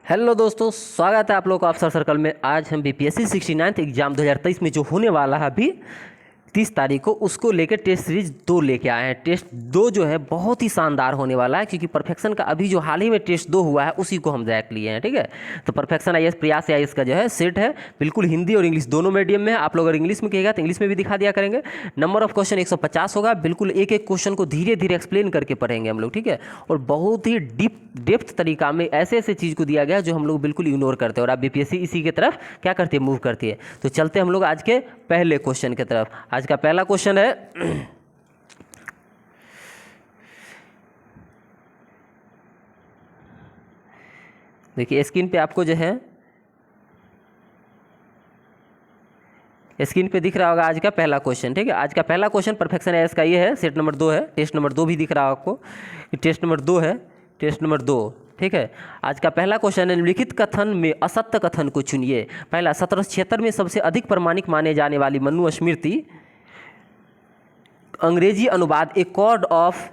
Hello दोस्तों, स्वागत है आप लोगों को अफसर सर्कल में। आज हम बीपीएससी 69th एग्जाम 2023 में जो होने वाला है अभी 30 तारीख को, उसको लेकर टेस्ट सीरीज 2 लेके आए हैं। टेस्ट 2 जो है बहुत ही शानदार होने वाला है, क्योंकि परफेक्शन का अभी जो हाल ही में टेस्ट 2 हुआ है उसी को हम रैंक लिए हैं। ठीक है, तो परफेक्शन आईएएस प्रयास आईएएस का जो है सेट है, बिल्कुल हिंदी और इंग्लिश दोनों मीडियम में है। आप लोग अगर इंग्लिश में कहिएगा तो इंग्लिश में भी दिखा दिया करेंगे। नंबर ऑफ क्वेश्चन 150 होगा। बिल्कुल एक एक क्वेश्चन को धीरे धीरे एक्सप्लेन करके पढ़ेंगे हम लोग। ठीक है, और बहुत ही डेप्थ तरीका में ऐसे ऐसे चीज़ को दिया गया जो हम लोग बिल्कुल इग्नोर करते हैं, और आप बीपीएससी इसी की तरफ क्या करती है, मूव करती है। तो चलते हम लोग आज के पहले क्वेश्चन की तरफ। आज का पहला क्वेश्चन है, देखिए स्क्रीन पे आपको जो है स्क्रीन पे दिख रहा होगा आज का पहला क्वेश्चन। ठीक है, आज का पहला क्वेश्चन परफेक्शन आईएएस का ये है, सेट नंबर 2 है। टेस्ट नंबर 2 भी दिख रहा है आपको, टेस्ट नंबर 2 है, टेस्ट नंबर 2। ठीक है, आज का पहला क्वेश्चन है, निम्नलिखित कथन में असत्य कथन को चुनिए। पहला, 1776 में सबसे अधिक प्रमाणिक माने जाने वाली मनुस्मृति अंग्रेजी अनुवाद ए कॉड ऑफ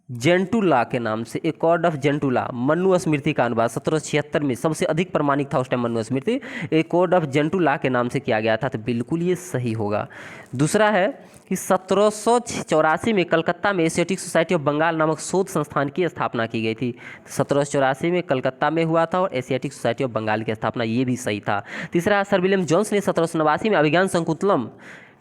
जेंटुला के नाम से, ए कॉड ऑफ जेंटुला मनुस्मृति का अनुवाद 1776 में सबसे अधिक प्रमाणिक था उस time Manusmriti, a code of जेंटुला के नाम से किया गया था। तो बिल्कुल ये सही होगा। दूसरा है कि 1784 में कलकत्ता में एशियाटिक सोसाइटी ऑफ बंगाल नामक शोध संस्थान की स्थापना की गई थी। 1784 में कलकत्ता में हुआ था और एशियाटिक सोसाइटी ऑफ बंगाल की स्थापना, ये भी सही था। तीसरा, सर विलियम जोन्स ने 1789 में अभिज्ञान शकुंतलम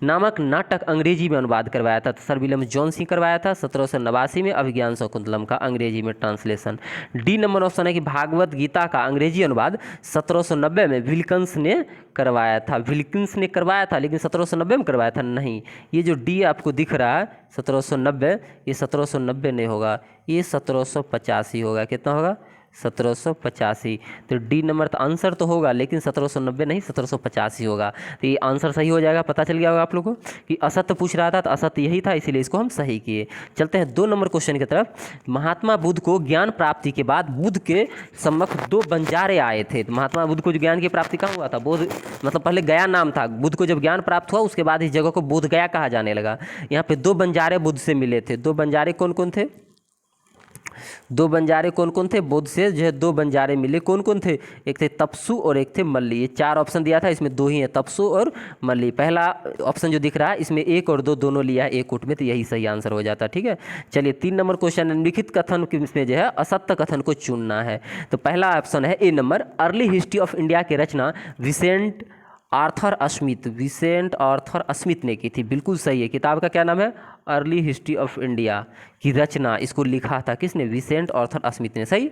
नामक नाटक अंग्रेजी में अनुवाद करवाया था। तो सर विलियम जोन्स ही करवाया था 1789 में अभिज्ञान शकुंतलम का अंग्रेजी में ट्रांसलेशन। डी नंबर ऑप्शन है कि भागवत गीता का अंग्रेजी अनुवाद 1790 में विल्किंस ने करवाया था। विल्किंस ने करवाया था, लेकिन 1790 में करवाया था नहीं। ये जो डी आपको दिख रहा है 1790, ये 1790 नहीं होगा, ये 1785 होगा। कितना होगा? 1785। तो डी नंबर तो आंसर तो होगा, लेकिन 1790 नहीं, 1785 होगा। तो ये आंसर सही हो जाएगा। पता चल गया होगा आप लोगों को कि असत्य पूछ रहा था तो असत्य यही था, इसीलिए इसको हम सही किए। चलते हैं 2 नंबर क्वेश्चन की तरफ। महात्मा बुद्ध को ज्ञान प्राप्ति के बाद बुद्ध के सम्मुख 2 बंजारे आए थे। तो महात्मा बुद्ध को जो ज्ञान की प्राप्ति कहाँ हुआ था? बोध, मतलब पहले गया नाम था। बुद्ध को जब ज्ञान प्राप्त हुआ उसके बाद इस जगह को बोध गया कहा जाने लगा। यहाँ पे 2 बंजारे बुद्ध से मिले थे। 2 बंजारे कौन कौन थे? 2 बंजारे कौन कौन थे? बुद्ध से जो है 2 बंजारे मिले। कौन कौन थे? एक थे तपसु और एक थे मल्ली। ये 4 ऑप्शन दिया था, इसमें 2 ही है, तपसु और मल्ली। पहला ऑप्शन जो दिख रहा है इसमें 1 और 2 दोनों लिया है एक उठ में, तो यही सही आंसर हो जाता। ठीक है, चलिए 3 नंबर क्वेश्चन, निम्नलिखित कथन में जो है असत्य कथन को चुनना है। तो पहला ऑप्शन है A number, early history of India की रचना Vincent Arthur Smith, Vincent Arthur Smith ने की थी। बिल्कुल सही है। किताब का क्या नाम है? अर्ली हिस्ट्री ऑफ इंडिया की रचना इसको लिखा था किसने? विसेंट आर्थर स्मिथ ने। सही।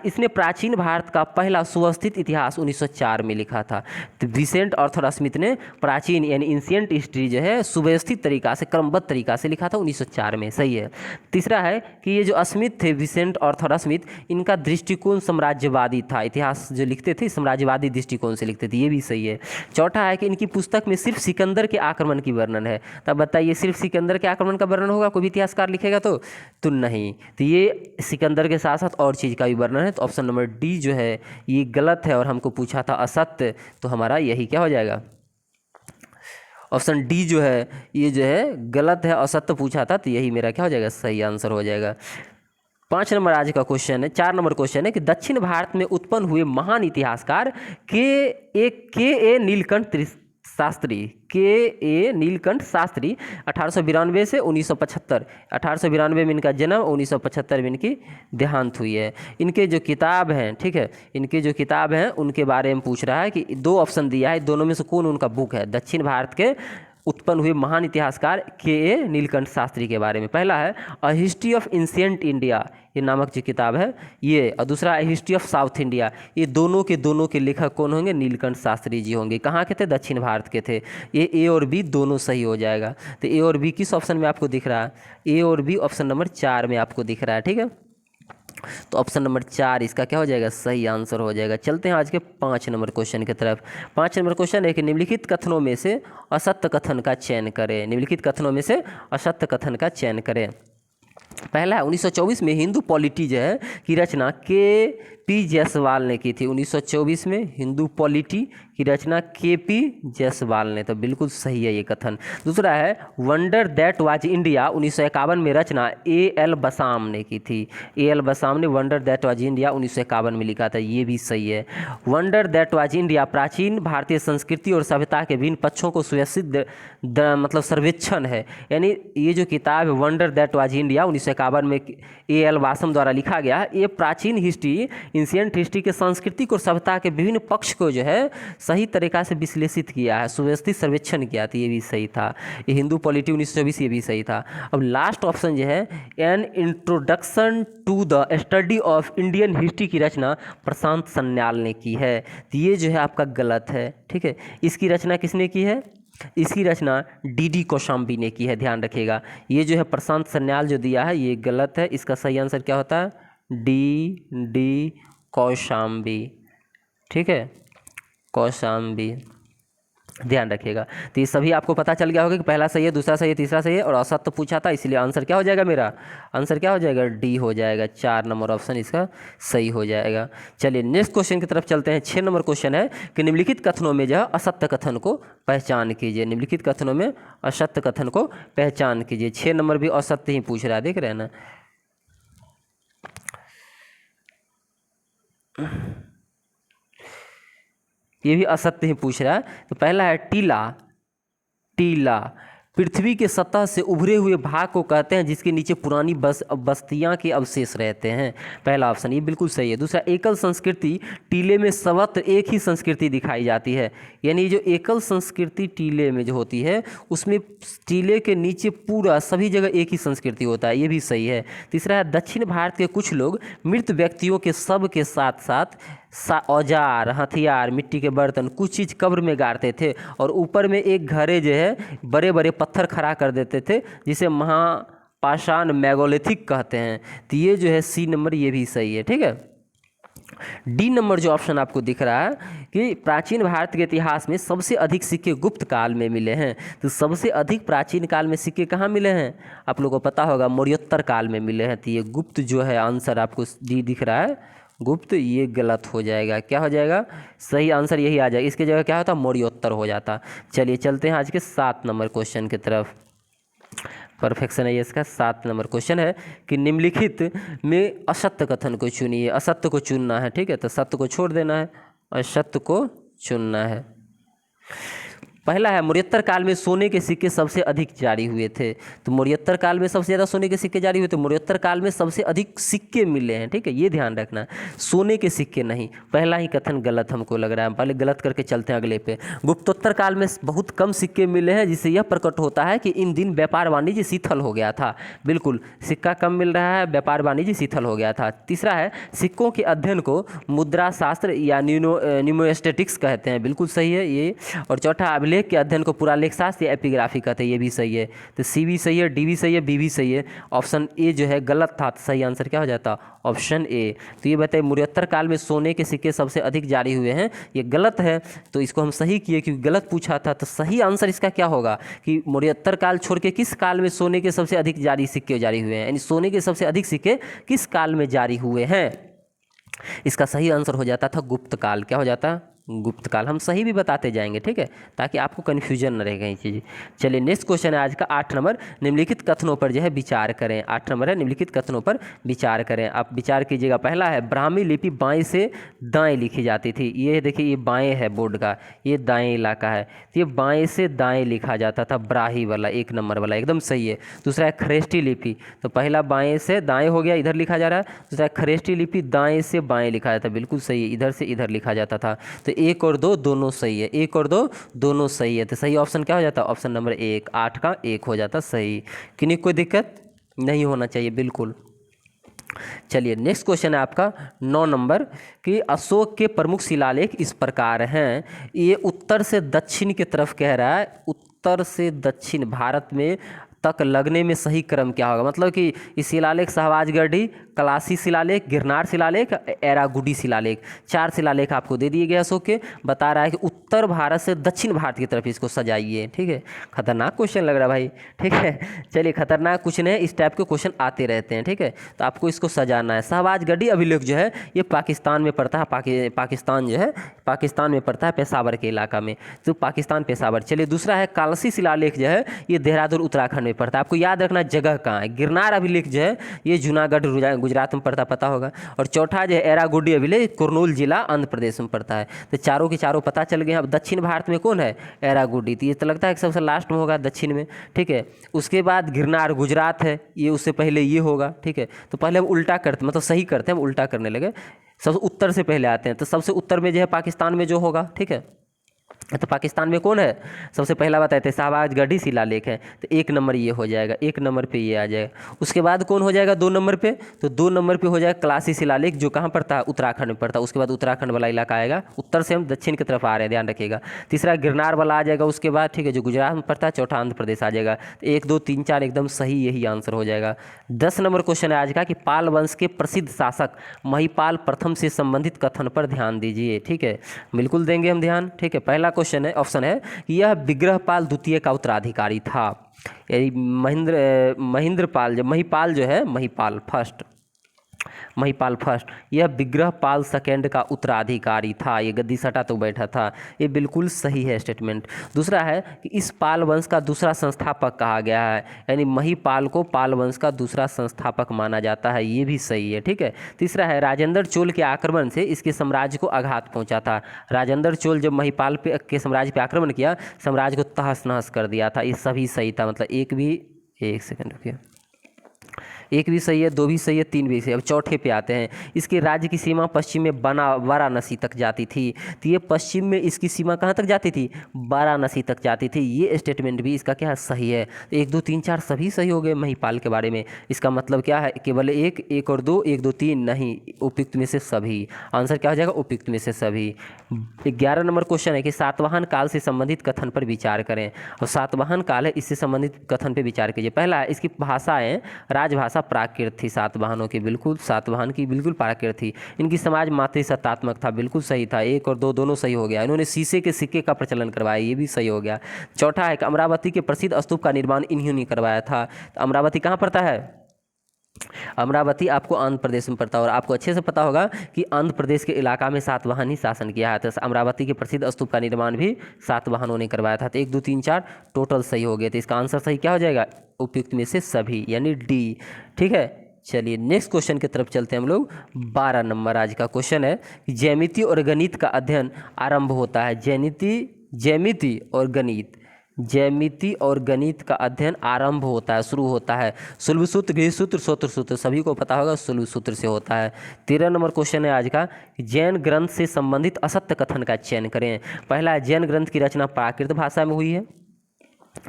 इसने प्राचीन भारत का पहला सुव्यवस्थित इतिहास 1904 में लिखा था। तो विसेंट आर्थर स्मिथ ने प्राचीन यानी एंशिएंट हिस्ट्री जो है सुव्यवस्थित तरीका से, क्रमबद्ध तरीका से लिखा था 1904 में। सही है। तीसरा है कि ये जो स्मिथ थे, विसेंट आर्थर स्मिथ, इनका दृष्टिकोण साम्राज्यवादी था। इतिहास जो लिखते थे साम्राज्यवादी दृष्टिकोण से लिखते थे, ये भी सही है। चौथा है कि इनकी पुस्तक में सिर्फ सिकंदर के आक्रमण की वर्णन है। तब बताइए, सिर्फ सिकंदर के आक्रमण का वर्णन होगा कोई भी इतिहासकार लिखेगा तो नहीं। तो ये सिकंदर के साथ साथ और चीज़ का भी वर्णन है। तो ऑप्शन नंबर डी जो है ये गलत है, और हमको पूछा था असत्य, तो हमारा यही क्या हो जाएगा? ऑप्शन डी जो है ये जो है गलत है, असत्य पूछा था, तो यही मेरा क्या हो जाएगा? सही आंसर हो जाएगा। 5 नंबर आज का क्वेश्चन है। 4 नंबर क्वेश्चन है कि दक्षिण भारत में उत्पन्न हुए महान इतिहासकार के ए नीलकंठ शास्त्री, के ए नीलकंठ शास्त्री 1892 से 1975, 1892 में इनका जन्म, 1975 में इनकी देहांत हुई है। इनके जो किताब हैं, ठीक है, इनके जो किताब हैं उनके बारे में पूछ रहा है कि 2 ऑप्शन दिया है, दोनों में से कौन उनका बुक है? दक्षिण भारत के उत्पन्न हुए महान इतिहासकार के ए नीलकंठ शास्त्री के बारे में। पहला है a history of ancient India, ये नामक जो किताब है ये, और दूसरा है हिस्ट्री ऑफ साउथ इंडिया। ये दोनों के लेखक कौन होंगे? नीलकंठ शास्त्री जी होंगे। कहाँ के थे? दक्षिण भारत के थे। ये ए और बी दोनों सही हो जाएगा। तो ए और बी किस ऑप्शन में आपको दिख रहा है? ए और बी ऑप्शन नंबर 4 में आपको दिख रहा है। ठीक है, तो ऑप्शन नंबर 4 इसका क्या हो जाएगा? सही आंसर हो जाएगा। चलते हैं आज के 5 नंबर क्वेश्चन की तरफ। 5 नंबर क्वेश्चन है कि निम्नलिखित कथनों में से असत्य कथन का चयन करें। निम्नलिखित कथनों में से असत्य कथन का चयन करें। पहला है 1924 में हिंदू पॉलिटी जो है की रचना के पी जायसवाल ने की थी। 1924 में हिंदू पॉलिटी की रचना केपी जायसवाल ने, तो बिल्कुल सही है ये कथन। दूसरा है वंडर दैट वाज इंडिया 1951 में रचना ए एल बसाम ने की थी। ए एल बसाम ने वंडर दैट वाज इंडिया 1951 में लिखा था, ये भी सही है। वंडर दैट वाज इंडिया प्राचीन भारतीय संस्कृति और सभ्यता के विभिन्न पक्षों को सुव्यवस्थित मतलब सर्वेक्षण है। यानी ये जो किताब है वंडर दैट वाज इंडिया 1951 में ए एल बासम द्वारा लिखा गया, ये प्राचीन हिस्ट्री, एंशिएंट हिस्ट्री के सांस्कृतिक और सभ्यता के विभिन्न पक्ष को जो है सही तरीका से विश्लेषित किया है, सुव्यवस्थित सर्वेक्षण किया था, ये भी सही था। ये हिंदू पॉलिटी 1924, ये भी सही था। अब लास्ट ऑप्शन जो है an introduction to the study of Indian history की रचना प्रशांत सन्याल ने की है, तो ये जो है आपका गलत है। ठीक है, इसकी रचना किसने की है? इसकी रचना डी कौशाम्बी ने की है, ध्यान रखिएगा। ये जो है प्रशांत सन्याल जो दिया है ये गलत है, इसका सही आंसर क्या होता है? डी कौशाम्बी। ठीक है, कौशाम्बी, ध्यान रखिएगा। तो ये सभी आपको पता चल गया होगा कि पहला सही है, दूसरा सही है, तीसरा सही है और औसत तो पूछा था, इसलिए आंसर क्या हो जाएगा? मेरा आंसर क्या हो जाएगा? डी हो जाएगा। 4 नंबर ऑप्शन इसका सही हो जाएगा। चलिए नेक्स्ट क्वेश्चन की तरफ चलते हैं। 6 नंबर क्वेश्चन है कि निम्नलिखित कथनों में जो असत्य कथन को पहचान कीजिए। निम्नलिखित कथनों में असत्य कथन को पहचान कीजिए। 6 नंबर भी असत्य ही पूछ रहा है, देख रहे हैं ना। ये भी असत्य ही पूछ रहा है। तो पहला है टीला पृथ्वी के सतह से उभरे हुए भाग को कहते हैं जिसके नीचे पुरानी बस्तियां के अवशेष रहते हैं। पहला ऑप्शन ये बिल्कुल सही है। दूसरा, एकल संस्कृति टीले में सर्वत्र एक ही संस्कृति दिखाई जाती है। यानी जो एकल संस्कृति टीले में जो होती है उसमें टीले के नीचे पूरा सभी जगह एक ही संस्कृति होता है, ये भी सही है। तीसरा है, दक्षिण भारत के कुछ लोग मृत व्यक्तियों के शव के साथ साथ औजार, हथियार, मिट्टी के बर्तन, कुछ चीज़ कब्र में गाड़ते थे और ऊपर में एक घड़े जो है बड़े बड़े पत्थर खड़ा कर देते थे जिसे महापाषाण मेगालिथिक कहते हैं। तो ये जो है सी नंबर ये भी सही है। ठीक है, डी नंबर जो ऑप्शन आपको दिख रहा है कि प्राचीन भारत के इतिहास में सबसे अधिक सिक्के गुप्त काल में मिले हैं। तो सबसे अधिक प्राचीन काल में सिक्के कहाँ मिले हैं? आप लोगों को पता होगा मौर्योत्तर काल में मिले हैं। तो ये गुप्त जो है आंसर आपको डी दिख रहा है गुप्त, ये गलत हो जाएगा। क्या हो जाएगा? सही आंसर यही आ जाएगा। इसके जगह क्या होता? मौर्योत्तर हो जाता। चलिए चलते हैं आज के 7 नंबर क्वेश्चन की तरफ। परफेक्शन है ये इसका। 7 नंबर क्वेश्चन है कि निम्नलिखित में असत्य कथन को चुनिए। असत्य को चुनना है। ठीक है, तो सत्य को छोड़ देना है, असत्य को चुनना है। पहला है मौर्योत्तर काल में सोने के सिक्के सबसे अधिक जारी हुए थे। तो मौर्योत्तर काल में सबसे ज़्यादा सोने के सिक्के जारी हुए थे। मौर्योत्तर काल में सबसे अधिक सिक्के मिले हैं। ठीक है, ये ध्यान रखना, सोने के सिक्के नहीं। पहला ही कथन गलत हमको लग रहा है, पहले गलत करके चलते हैं अगले पे। गुप्तोत्तर काल में बहुत कम सिक्के मिले हैं जिससे यह प्रकट होता है कि इन दिन व्यापार वाणिज्य शिथिल हो गया था। बिल्कुल, सिक्का कम मिल रहा है, व्यापार वाणिज्य शिथिल हो गया था। तीसरा है, सिक्कों के अध्ययन को मुद्रा शास्त्र या न्यूमोस्टेटिक्स कहते हैं। बिल्कुल सही है ये। और चौथा, अभिलेख के अध्ययन को पुरालेख शास्त्र या एपिग्राफी कहते हैं। ये भी सही है। तो सी भी सही है, डी भी सही है, बी भी सही है। ऑप्शन ए जो है गलत था, तो सही आंसर क्या हो जाता? Option A. तो ये बताइए मौर्योत्तर काल में सोने के सिक्के सबसे अधिक जारी हुए हैं, ये गलत है। तो इसको हम सही किए क्योंकि गलत पूछा था। तो सही आंसर इसका क्या होगा कि मौर्योत्तर काल छोड़ के किस काल में सोने के सबसे अधिक सिक्के जारी हुए हैं, यानी सोने के सबसे अधिक सिक्के किस काल में जारी हुए हैं? इसका सही आंसर हो जाता था गुप्त काल। क्या हो जाता? गुप्त काल। हम सही भी बताते जाएंगे, ठीक है, ताकि आपको कन्फ्यूजन न रहे कहीं चीज़। चलिए नेक्स्ट क्वेश्चन है आज का 8 नंबर, निम्नलिखित कथनों पर जो है विचार करें। 8 नंबर है, निम्नलिखित कथनों पर विचार करें। आप विचार कीजिएगा। पहला है, ब्राह्मी लिपि बाएं से दाएं लिखी जाती थी। ये देखिए, ये बाएं है बोर्ड का, ये दाएं इलाका है, तो ये बाएं से दाएं लिखा जाता था, ब्राही वाला 1 नंबर वाला, एकदम सही है। दूसरा है खरेष्टी लिपि, तो पहला बाएं से दाएं हो गया, इधर लिखा जा रहा है। दूसरा खरेष्टी लिपि दाएं से बाएं लिखा जाता है, बिल्कुल सही है, इधर से इधर लिखा जाता था। तो 1 और 2 दोनों सही है, 1 और 2 दोनों सही है। तो सही ऑप्शन क्या हो जाता? ऑप्शन नंबर 1, 8 का 1 हो जाता सही। किन्हीं कोई दिक्कत नहीं होना चाहिए, बिल्कुल। चलिए नेक्स्ट क्वेश्चन है आपका 9 नंबर कि अशोक के प्रमुख शिलालेख इस प्रकार हैं। ये उत्तर से दक्षिण की तरफ कह रहा है, उत्तर से दक्षिण भारत में तक लगने में सही क्रम क्या होगा? मतलब कि इस शिलालेख शहबाजगढ़ी, कलासी शिलालेख, गिरनार शिलालेख, एरागुडी शिलालेख, 4 शिलालेख आपको दे दिए गए अशोक के। बता रहा है कि उत्तर भारत से दक्षिण भारत की तरफ इसको सजाइए। ठीक है, खतरनाक क्वेश्चन लग रहा है भाई। ठीक है, चलिए खतरनाक कुछ नहीं, इस टाइप के क्वेश्चन आते रहते हैं। ठीक है, तो आपको इसको सजाना है। शहबाजगढ़ी अभिलेख जो है ये पाकिस्तान में पड़ता है, पाकिस्तान जो है पाकिस्तान में पड़ता है, पेशावर के इलाका में, तो पाकिस्तान पेशावर। चलिए दूसरा है कालसी शिलालेख जो है ये देहरादून उत्तराखंड में पड़ता है। आपको याद रखना जगह कहाँ है। गिरनार अभिलेख जो है ये जूनागढ़ गुजरात में पड़ता, पता होगा। और चौथा जो है एरागुड्डी अभिलेख कुर्नूल जिला आंध्र प्रदेश में पड़ता है। तो चारों के चारों पता चल गए। अब दक्षिण भारत में कौन है, एरागुड्डी, तो ये तो लगता है कि सबसे लास्ट में होगा दक्षिण में। ठीक है, उसके बाद गिरनार गुजरात है, ये उससे पहले ये होगा। ठीक है, तो पहले हम उल्टा करते, मतलब सही करते हैं, हम उल्टा करने लगे। सबसे उत्तर से पहले आते हैं, तो सबसे उत्तर में जो है पाकिस्तान में जो होगा। ठीक है, तो पाकिस्तान में कौन है, सबसे पहला बताए थे शहबाजगढ़ी शिलालेख है, तो 1 नंबर ये हो जाएगा, 1 नंबर पे ये आ जाएगा। उसके बाद कौन हो जाएगा 2 नंबर पे, तो 2 नंबर पे हो जाएगा कालसी शिलालेख, जो कहाँ पड़ता है, उत्तराखंड में पड़ता है। उसके बाद उत्तराखंड वाला इलाका आएगा, उत्तर से हम दक्षिण की तरफ आ रहे हैं, ध्यान रखिएगा। तीसरा गिरनार वाला आ जाएगा उसके बाद। ठीक है, जो गुजरात में पड़ता है। चौथा आंध्र प्रदेश आ जाएगा। तो 1 2 3 4 एकदम सही यही आंसर हो जाएगा। 10 नंबर क्वेश्चन है आज का कि पाल वंश के प्रसिद्ध शासक महिपाल प्रथम से संबंधित कथन पर ध्यान दीजिए। ठीक है, बिल्कुल देंगे हम ध्यान। ठीक है, पहला क्वेश्चन है, ऑप्शन है कि यह विग्रहपाल द्वितीय का उत्तराधिकारी था। महिपाल जो है, महिपाल फर्स्ट, यह विग्रहपाल सेकेंड का उत्तराधिकारी था। ये गद्दी सटा तो बैठा था, ये बिल्कुल सही है स्टेटमेंट। दूसरा है कि इस पाल वंश का दूसरा संस्थापक कहा गया है, यानी महिपाल को पाल वंश का दूसरा संस्थापक माना जाता है, ये भी सही है। ठीक है, तीसरा है राजेंद्र चोल के आक्रमण से इसके साम्राज्य को आघात पहुंचा था। राजेंद्र चोल जब महिपाल के साम्राज्य पे आक्रमण किया, साम्राज्य को तहस नहस कर दिया था, ये सभी सही था। मतलब एक सेकंड रुकिए, 1 भी सही है, 2 भी सही है, 3 भी सही है। अब चौथे पे आते हैं। इसके राज्य की सीमा पश्चिम में वाराणसी तक जाती थी। तो ये पश्चिम में इसकी सीमा कहाँ तक जाती थी, वाराणसी तक जाती थी। ये स्टेटमेंट भी इसका क्या है, सही है। 1 2 3 4 सभी सही हो गए महिपाल के बारे में। इसका मतलब क्या है, केवल 1 और 2, 1 2 3 नहीं, उपयुक्त में से सभी। आंसर क्या हो जाएगा, उपयुक्त में से सभी। 11 नंबर क्वेश्चन है कि सातवाहन काल से संबंधित कथन पर विचार करें। और सातवाहन काल है, इससे संबंधित कथन पर विचार कीजिए। पहला है इसकी भाषाएं राजभाषा प्राकृत थी, सातवाहनों की, बिल्कुल सातवाहन की बिल्कुल प्राकृत थी। इनकी समाज मातृसत्तात्मक था, बिल्कुल सही था। 1 और 2 दोनों सही हो गया। इन्होंने शीशे के सिक्के का प्रचलन करवाया, ये भी सही हो गया। चौथा है कि अमरावती के प्रसिद्ध स्तूप का निर्माण इन्होंने करवाया था। तो अमरावती कहाँ पड़ता है, अमरावती आपको आंध्र प्रदेश में पड़ता है। और आपको अच्छे से पता होगा कि आंध्र प्रदेश के इलाका में सातवाहन ही शासन किया है। तो अमरावती के प्रसिद्ध स्तूप का निर्माण भी सातवाहनों ने करवाया था। तो 1 2 3 4 टोटल सही हो गए। तो इसका आंसर सही क्या हो जाएगा, उपयुक्त में से सभी, यानी डी। ठीक है, चलिए नेक्स्ट क्वेश्चन की तरफ चलते हैं हम लोग। 12 नंबर आज का क्वेश्चन है कि ज्यामिति और गणित का अध्ययन आरंभ होता है। ज्यामिति और गणित का अध्ययन आरंभ होता है, शुरू होता है। शुल्ब सूत्र, गृह सूत्र, सूत्र सूत्र, सभी को पता होगा शुल्ब सूत्र से होता है। 13 नंबर क्वेश्चन है आज का, जैन ग्रंथ से संबंधित असत्य कथन का चयन करें। पहला है जैन ग्रंथ की रचना प्राकृत भाषा में हुई है,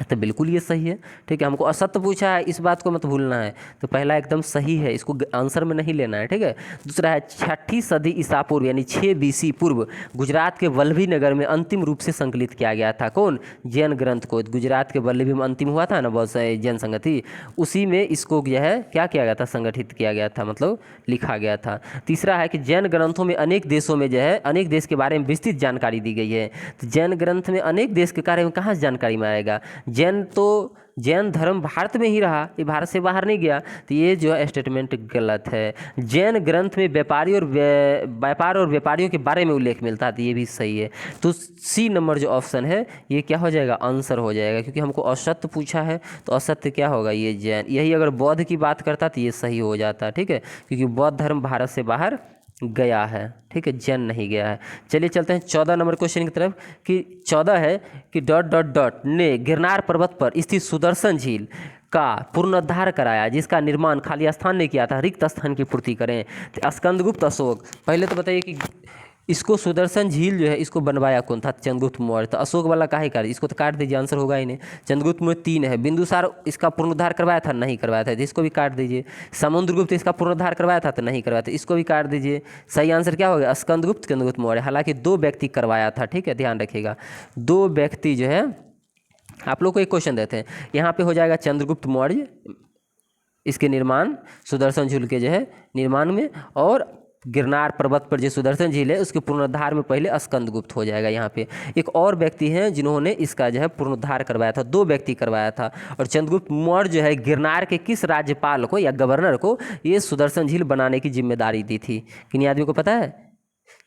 तो बिल्कुल ये सही है। ठीक है, हमको असत्य पूछा है, इस बात को मत भूलना है। तो पहला एकदम सही है, इसको आंसर में नहीं लेना है। ठीक है, दूसरा है 6ठी सदी ईसा पूर्व यानी 6 BC पूर्व गुजरात के वल्लभी नगर में अंतिम रूप से संकलित किया गया था। कौन, जैन ग्रंथ को। गुजरात के वल्लभी में अंतिम हुआ था ना बहुत सारे जैन संगति, उसी में इसको जो है क्या किया गया था, संगठित किया गया था, मतलब लिखा गया था। तीसरा है कि जैन ग्रंथों में अनेक देशों में जो है अनेक देश के बारे में विस्तृत जानकारी दी गई है। तो जैन ग्रंथ में अनेक देश के बारे में कहाँ से जानकारी में आएगा, जैन धर्म भारत में ही रहा, ये भारत से बाहर नहीं गया। तो ये जो है स्टेटमेंट गलत है। जैन ग्रंथ में व्यापार और व्यापारियों के बारे में उल्लेख मिलता है, तो ये भी सही है। तो सी नंबर जो ऑप्शन है ये क्या हो जाएगा, आंसर हो जाएगा। क्योंकि हमको असत्य पूछा है, तो असत्य क्या होगा, ये जैन। यही अगर बौद्ध की बात करता तो ये सही हो जाता। ठीक है, क्योंकि बौद्ध धर्म भारत से बाहर गया है। ठीक है, जैन नहीं गया है। चलिए चलते हैं 14 नंबर क्वेश्चन की तरफ कि 14 है कि ... ने गिरनार पर्वत पर स्थित सुदर्शन झील का पुनरुद्धार कराया, जिसका निर्माण खाली स्थान ने किया था, रिक्त स्थान की पूर्ति करें। तो स्कंदगुप्त अशोक, पहले तो बताइए कि इसको सुदर्शन झील जो है इसको बनवाया कौन था, चंद्रगुप्त मौर्य। तो अशोक वाला काहे काट, इसको तो काट दीजिए, आंसर होगा ही नहीं। चंद्रगुप्त मौर्य 3 है। बिंदुसार इसका पुनरुद्धार करवाया था, नहीं करवाया था, इसको भी काट दीजिए। समुद्रगुप्त इसका पुनरुद्धार करवाया था, तो नहीं करवाया था, इसको भी काट दीजिए। सही आंसर क्या होगा, स्कंदगुप्त मौर्य। हालांकि 2 व्यक्ति करवाया था। ठीक है, ध्यान रखिएगा, 2 व्यक्ति जो है। आप लोग को एक क्वेश्चन देते हैं, यहाँ पे हो जाएगा चंद्रगुप्त मौर्य, इसके निर्माण सुदर्शन झील के जो है निर्माण में, और गिरनार पर्वत पर जो सुदर्शन झील है उसके पुनरुद्धार में पहले स्कंदगुप्त हो जाएगा। यहाँ पे एक और व्यक्ति हैं जिन्होंने इसका जो है पुनरुद्धार करवाया था, 2 व्यक्ति करवाया था। और चंद्रगुप्त मौर्य जो है गिरनार के किस राज्यपाल को या गवर्नर को ये सुदर्शन झील बनाने की जिम्मेदारी दी थी? किन्हीं आदमी को पता है?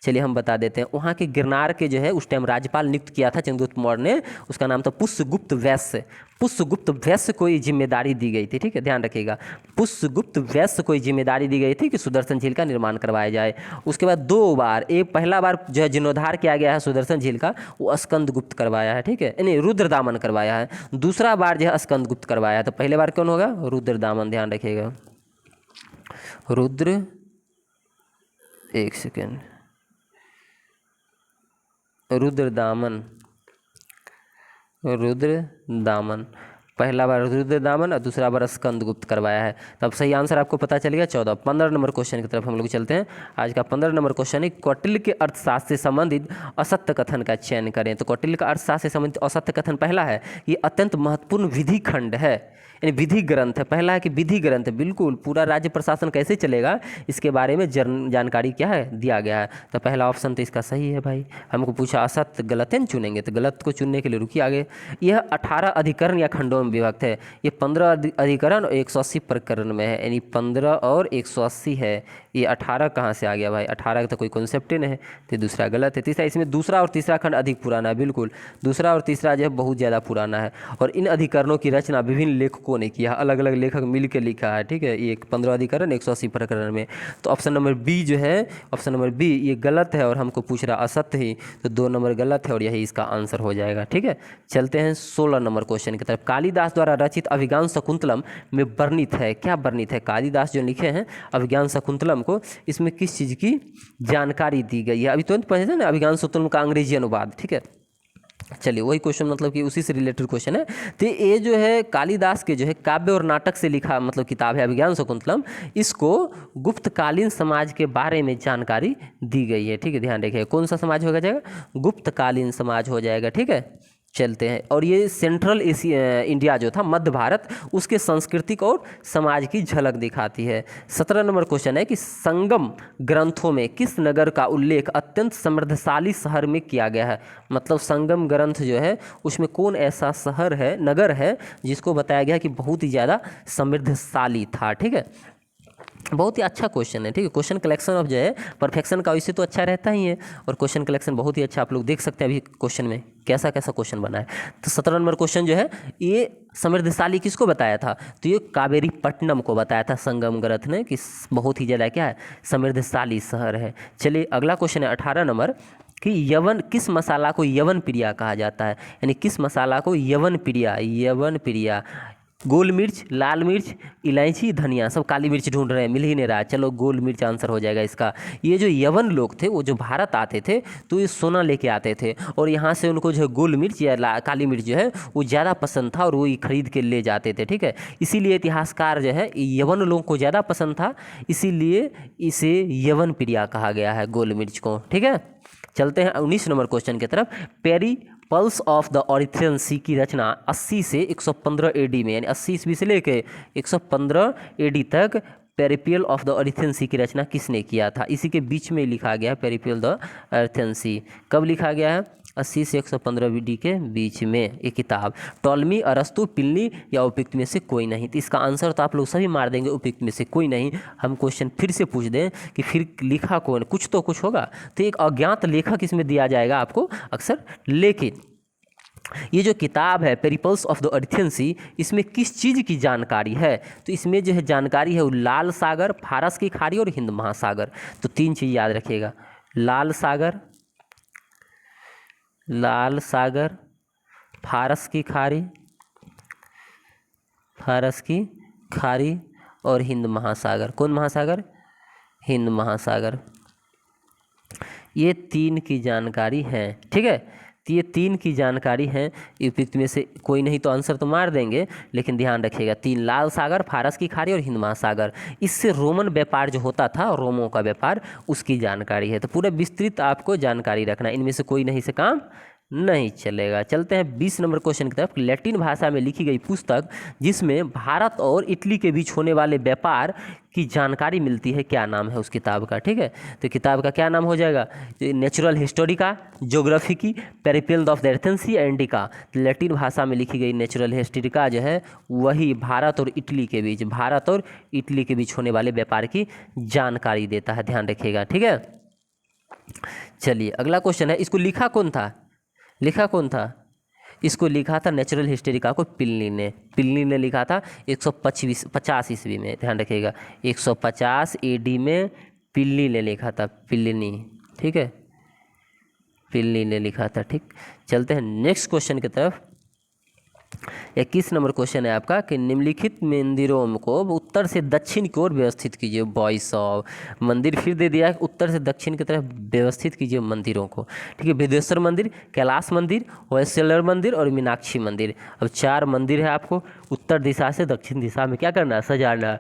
चलिए हम बता देते हैं। वहाँ के गिरनार के जो है उस टाइम राज्यपाल नियुक्त किया था चंद्रगुप्त मौर्य ने, उसका नाम था पुष्यगुप्त वैश्य। पुष्यगुप्त वैश्य को ये जिम्मेदारी दी गई थी, ठीक है, ध्यान रखिएगा। पुष्यगुप्त वैश्य को ये जिम्मेदारी दी गई थी कि सुदर्शन झील का निर्माण करवाया जाए। उसके बाद 2 बार, एक पहला बार जो है जीर्णोद्धार किया गया है सुदर्शन झील का, वो स्कंदगुप्त करवाया है, ठीक है, यानी रुद्रदामन करवाया है। दूसरा बार जो है स्कंदगुप्त करवाया है। तो पहले बार कौन होगा? रुद्रदामन, ध्यान रखिएगा। रुद्र, एक सेकेंड, रुद्रदामन, रुद्रदामन, पहला बार रुद्रदामन और दूसरा बार स्कंदगुप्त करवाया है। तब सही आंसर आपको पता चल गया। 14 15 नंबर क्वेश्चन की तरफ हम लोग चलते हैं। आज का 15 नंबर क्वेश्चन है कौटिल्य के अर्थशास्त्र से संबंधित असत्य कथन का चयन करें। तो कौटिल्य का अर्थशास्त्र से संबंधित असत्य कथन पहला है, ये अत्यंत महत्वपूर्ण विधि खंड है, यानी विधि ग्रंथ है। पहला है कि विधि ग्रंथ है, बिल्कुल पूरा राज्य प्रशासन कैसे चलेगा इसके बारे में जानकारी क्या है, दिया गया है। तो पहला ऑप्शन तो इसका सही है भाई। हमको पूछा असत्य गलत है न चुनेंगे, तो गलत को चुनने के लिए रुकिए आगे। यह 18 अधिकरण या खंडों में विभक्त है। ये 15 अधिकरण और 180 प्रकरण में है, यानी 15 और 180 है। ये 18 कहाँ से आ गया भाई? 18 का तो कोई कॉन्सेप्ट ही नहीं है, तो दूसरा गलत है। तीसरा, इसमें दूसरा और तीसरा खंड अधिक पुराना है, बिल्कुल दूसरा और तीसरा जो है बहुत ज़्यादा पुराना है। और इन अधिकरणों की रचना विभिन्न लेखकों ने किया, अलग अलग लेखक मिल के लिखा है, ठीक है। ये 15 अधिकरण 180 प्रकरण में। तो ऑप्शन नंबर बी जो है, ऑप्शन नंबर बी ये गलत है और हमको पूछ रहा असत्य ही, तो 2 नंबर गलत है और यही इसका आंसर हो जाएगा, ठीक है। चलते हैं 16 नंबर क्वेश्चन की तरफ। कालिदास द्वारा रचित अभिज्ञान शकुंतलम में वर्णित है, क्या वर्णित है? कालिदास जो लिखे हैं अभिज्ञान शकुंतलम को, इसमें किस चीज़ की जानकारी दी गई है? अभी तुरंत पढ़े थे ना अभिज्ञान शकुंतलम का अंग्रेजी अनुवाद, ठीक है। चलिए वही क्वेश्चन, मतलब कि उसी से रिलेटेड क्वेश्चन है। तो ये जो है कालिदास के जो है काव्य और नाटक से लिखा मतलब किताब है अभिज्ञान शकुंतलम। इसको गुप्तकालीन समाज के बारे में जानकारी दी गई है, ठीक है, ध्यान रखिए। कौन सा समाज हो जाएगा? गुप्तकालीन समाज हो जाएगा, ठीक है। चलते हैं, और ये सेंट्रल एशिया इंडिया जो था, मध्य भारत, उसके सांस्कृतिक और समाज की झलक दिखाती है। 17 नंबर क्वेश्चन है कि संगम ग्रंथों में किस नगर का उल्लेख अत्यंत समृद्धशाली शहर में किया गया है? मतलब संगम ग्रंथ जो है उसमें कौन ऐसा शहर है, नगर है, जिसको बताया गया कि बहुत ही ज़्यादा समृद्धशाली था, ठीक है। बहुत ही अच्छा क्वेश्चन है, ठीक है। क्वेश्चन कलेक्शन ऑफ जो है परफेक्शन का वैसे तो अच्छा रहता ही है, और क्वेश्चन कलेक्शन बहुत ही अच्छा, आप लोग देख सकते हैं अभी क्वेश्चन में कैसा कैसा क्वेश्चन बना है। तो 17 नंबर क्वेश्चन जो है ये समृद्धशाली किसको बताया था? तो ये कावेरी पट्टनम को बताया था संगम ग्रंथ ने कि बहुत ही ज़्यादा क्या है, समृद्धशाली शहर है। चलिए अगला क्वेश्चन है 18 नंबर कि यवन, किस मसाला को यवन प्रिया कहा जाता है? यानी किस मसाला को यवन प्रिया, यवन प्रिया, गोल मिर्च, लाल मिर्च, इलायची, धनिया, सब काली मिर्च ढूंढ रहे हैं, मिल ही नहीं रहा। चलो गोल मिर्च आंसर हो जाएगा इसका। ये जो यवन लोग थे वो जो भारत आते थे तो ये सोना लेके आते थे, और यहाँ से उनको जो है गोल मिर्च या काली मिर्च जो है वो ज़्यादा पसंद था और वो खरीद के ले जाते थे, ठीक है। इसीलिए इतिहासकार जो है यवन लोगों को ज़्यादा पसंद था, इसीलिए इसे यवन प्रिया कहा गया है, गोल मिर्च को, ठीक है। चलते हैं 19 नंबर क्वेश्चन की तरफ। पेरी पल्स ऑफ द ऑरिथ्रियन सी की रचना 80 से 115 एडी में, यानी 80 ईस्वी से लेके 115 एडी तक पेरिपियल ऑफ द ऑरिथ्रियन सी की रचना किसने किया था? इसी के बीच में लिखा गया पेरिपियल द ऑरिथ्रियन सी। कब लिखा गया है? 80 से 115 बीडी के बीच में एक किताब। टॉलमी, अरस्तु, प्लिनी या उपयुक्त में से कोई नहीं? तो इसका आंसर तो आप लोग सभी मार देंगे, उपयुक्त में से कोई नहीं। हम क्वेश्चन फिर से पूछ दें कि फिर लिखा कौन, कुछ तो कुछ होगा। तो एक अज्ञात लेखक इसमें दिया जाएगा आपको अक्सर, लेकिन ये जो किताब है पेरिपल्स ऑफ द ऑरिथ्रियन सी, इसमें किस चीज़ की जानकारी है? तो इसमें जो है जानकारी है वो लाल सागर, फारस की खाड़ी और हिंद महासागर। तो 3 चीज़ याद रखिएगा, लाल सागर, लाल सागर, फारस की खाड़ी, फारस की खाड़ी और हिंद महासागर। कौन महासागर? हिंद महासागर। ये 3 की जानकारी है, ठीक है। तो ये 3 की जानकारी है, उपयुक्त में से कोई नहीं तो आंसर तो मार देंगे, लेकिन ध्यान रखिएगा 3, लाल सागर, फारस की खाड़ी और हिंद महासागर। इससे रोमन व्यापार जो होता था, रोमों का व्यापार, उसकी जानकारी है। तो पूरा विस्तृत आपको जानकारी रखना, इनमें से कोई नहीं से काम नहीं चलेगा। चलते हैं 20 नंबर क्वेश्चन की तरफ। लैटिन भाषा में लिखी गई पुस्तक जिसमें भारत और इटली के बीच होने वाले व्यापार की जानकारी मिलती है, क्या नाम है उस किताब का? ठीक है, तो किताब का क्या नाम हो जाएगा? नेचुरल हिस्टोरिका, ज्योग्राफी की, पेरिपेल ऑफ द एथेंस सी इंडिका। लैटिन भाषा में लिखी गई नेचुरल हिस्टोरिका जो है वही भारत और इटली के बीच होने वाले व्यापार की जानकारी देता है, ध्यान रखिएगा। ठीक है, चलिए अगला क्वेश्चन है। इसको लिखा कौन था? इसको लिखा था नेचुरल हिस्टोरिका को पिलनी ने लिखा था 150 ईस्वी में, ध्यान रखिएगा 150 AD में पिलनी ने लिखा था, ठीक है, पिलनी ने लिखा था। ठीक, चलते हैं नेक्स्ट क्वेश्चन की तरफ। 21 नंबर क्वेश्चन है आपका कि निम्नलिखित मंदिरों को उत्तर से दक्षिण की ओर व्यवस्थित कीजिए। बॉयस ऑफ मंदिर फिर दे दिया है, उत्तर से दक्षिण की तरफ व्यवस्थित कीजिए मंदिरों को। ठीक है, विदेश्वर मंदिर, कैलाश मंदिर, होयसलर मंदिर और मीनाक्षी मंदिर। अब 4 मंदिर है, आपको उत्तर दिशा से दक्षिण दिशा में क्या करना है? सजाना।